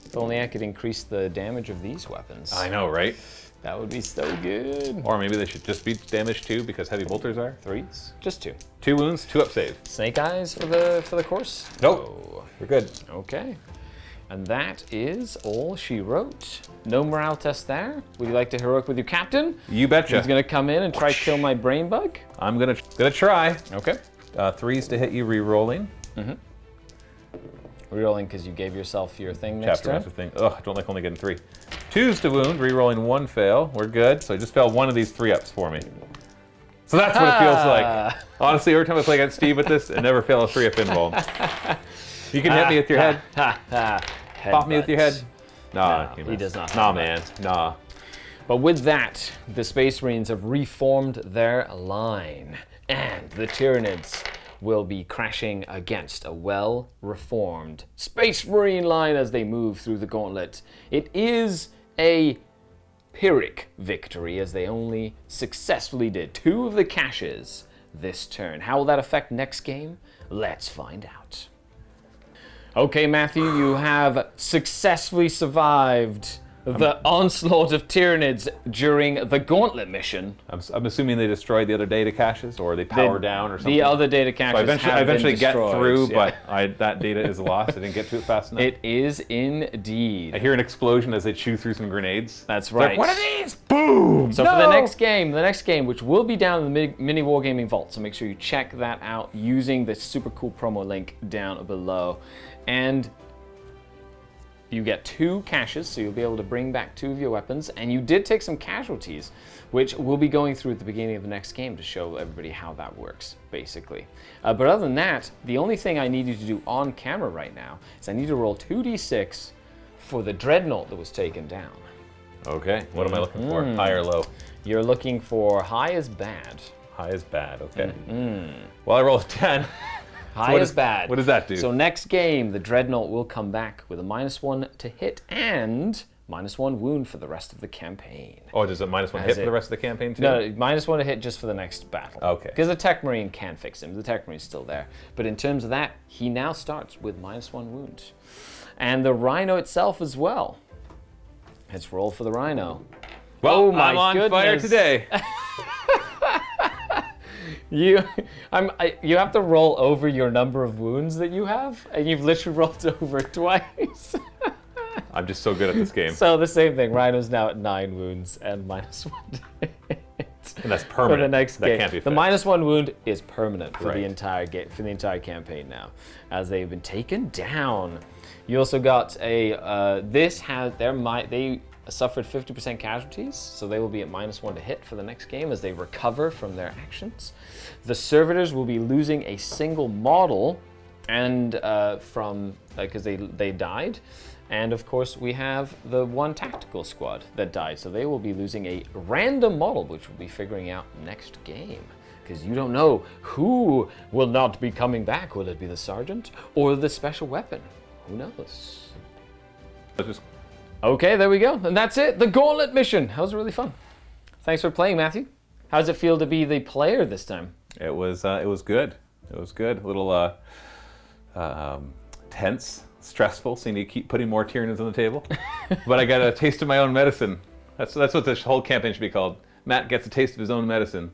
If only I could increase the damage of these weapons. I know, right? That would be so good. Or maybe they should just be damage 2 because heavy bolters are. 3s? Just 2. 2 wounds, 2 up save. Snake eyes for the course? Nope. We're good. Okay. And that is all she wrote. No morale test there. Would you like to heroic with your captain? You betcha. He's gonna come in and try to kill my brain bug. I'm gonna try. Okay. 3s to hit you, re-rolling. Rerolling because you gave yourself your thing next Chapter turn. master thing. Ugh, I don't like only getting 3. 2s to wound, re-rolling 1 fail. We're good. So I just failed 1 of these 3-ups for me. So that's what it feels like. Honestly, every time I play against Steve with this, I never fail a 3-up invuln. You can hit me with your head. Pop me with your head. Nah, he does not. Nah, man. Nah. But with that, the Space Marines have reformed their line, and the Tyranids will be crashing against a well-reformed Space Marine line as they move through the gauntlet. It is a Pyrrhic victory, as they only successfully did 2 of the caches this turn. How will that affect next game? Let's find out. Okay, Matthew, you have successfully survived the onslaught of Tyranids during the Gauntlet mission. I'm assuming they destroyed the other data caches, or they power down, or something. The other data caches So I eventually get through, yeah. but that data is lost. I didn't get to it fast enough. It is indeed. I hear an explosion as they chew through some grenades. That's It's right. like, what are these? Boom! So for the next game, which will be down in the MiniWarGaming Vault, so make sure you check that out using the super cool promo link down below. And you get 2 caches, so you'll be able to bring back 2 of your weapons, and you did take some casualties. which we'll be going through at the beginning of the next game to show everybody how that works, basically. But other than that, the only thing I need you to do on camera right now is I need to roll 2d6 for the dreadnought that was taken down. Okay, what am I looking for? High or low? You're looking for high is bad. High is bad, okay. Well, I rolled a 10. High is bad. What does that do? So next game, the dreadnought will come back with a -1 to hit and -1 wound for the rest of the campaign. Oh, does it -1 hit for the rest of the campaign too? No, -1 to hit just for the next battle. Okay. Because the Tech Marine can fix him. The Tech Marine's still there. But in terms of that, he now starts with -1 wound. And the Rhino itself as well. Let's roll for the Rhino. Well, oh my I'm on goodness. fire today. You have to roll over your number of wounds that you have, and you've literally rolled over twice. I'm just so good at this game. So the same thing. Rhino's now at 9 wounds and -1 to hit. And that's permanent. For the next that game. Can't be the fixed. -1 wound is permanent for Right. the entire game, for the entire campaign now, as they've been taken down. You also got a they suffered 50% casualties, so they will be at -1 to hit for the next game as they recover from their actions. The servitors will be losing a single model, and because they died. And of course, we have the one tactical squad that died, so they will be losing a random model, which we'll be figuring out next game. Because you don't know who will not be coming back. Will it be the sergeant or the special weapon? Who knows? Okay, there we go. And that's it. The Gauntlet mission. That was really fun. Thanks for playing, Matthew. How does it feel to be the player this time? It was good. It was good. A little tense, stressful, seeing you keep putting more Tyranids on the table. But I got a taste of my own medicine. That's what this whole campaign should be called. Matt gets a taste of his own medicine.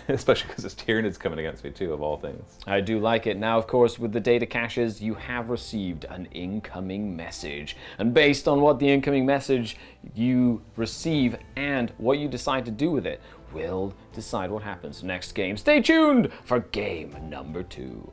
Especially because this Tyranid's coming against me too, of all things. I do like it. Now, of course, with the data caches, you have received an incoming message. And based on what the incoming message you receive and what you decide to do with it, will decide what happens next game. Stay tuned for game number 2.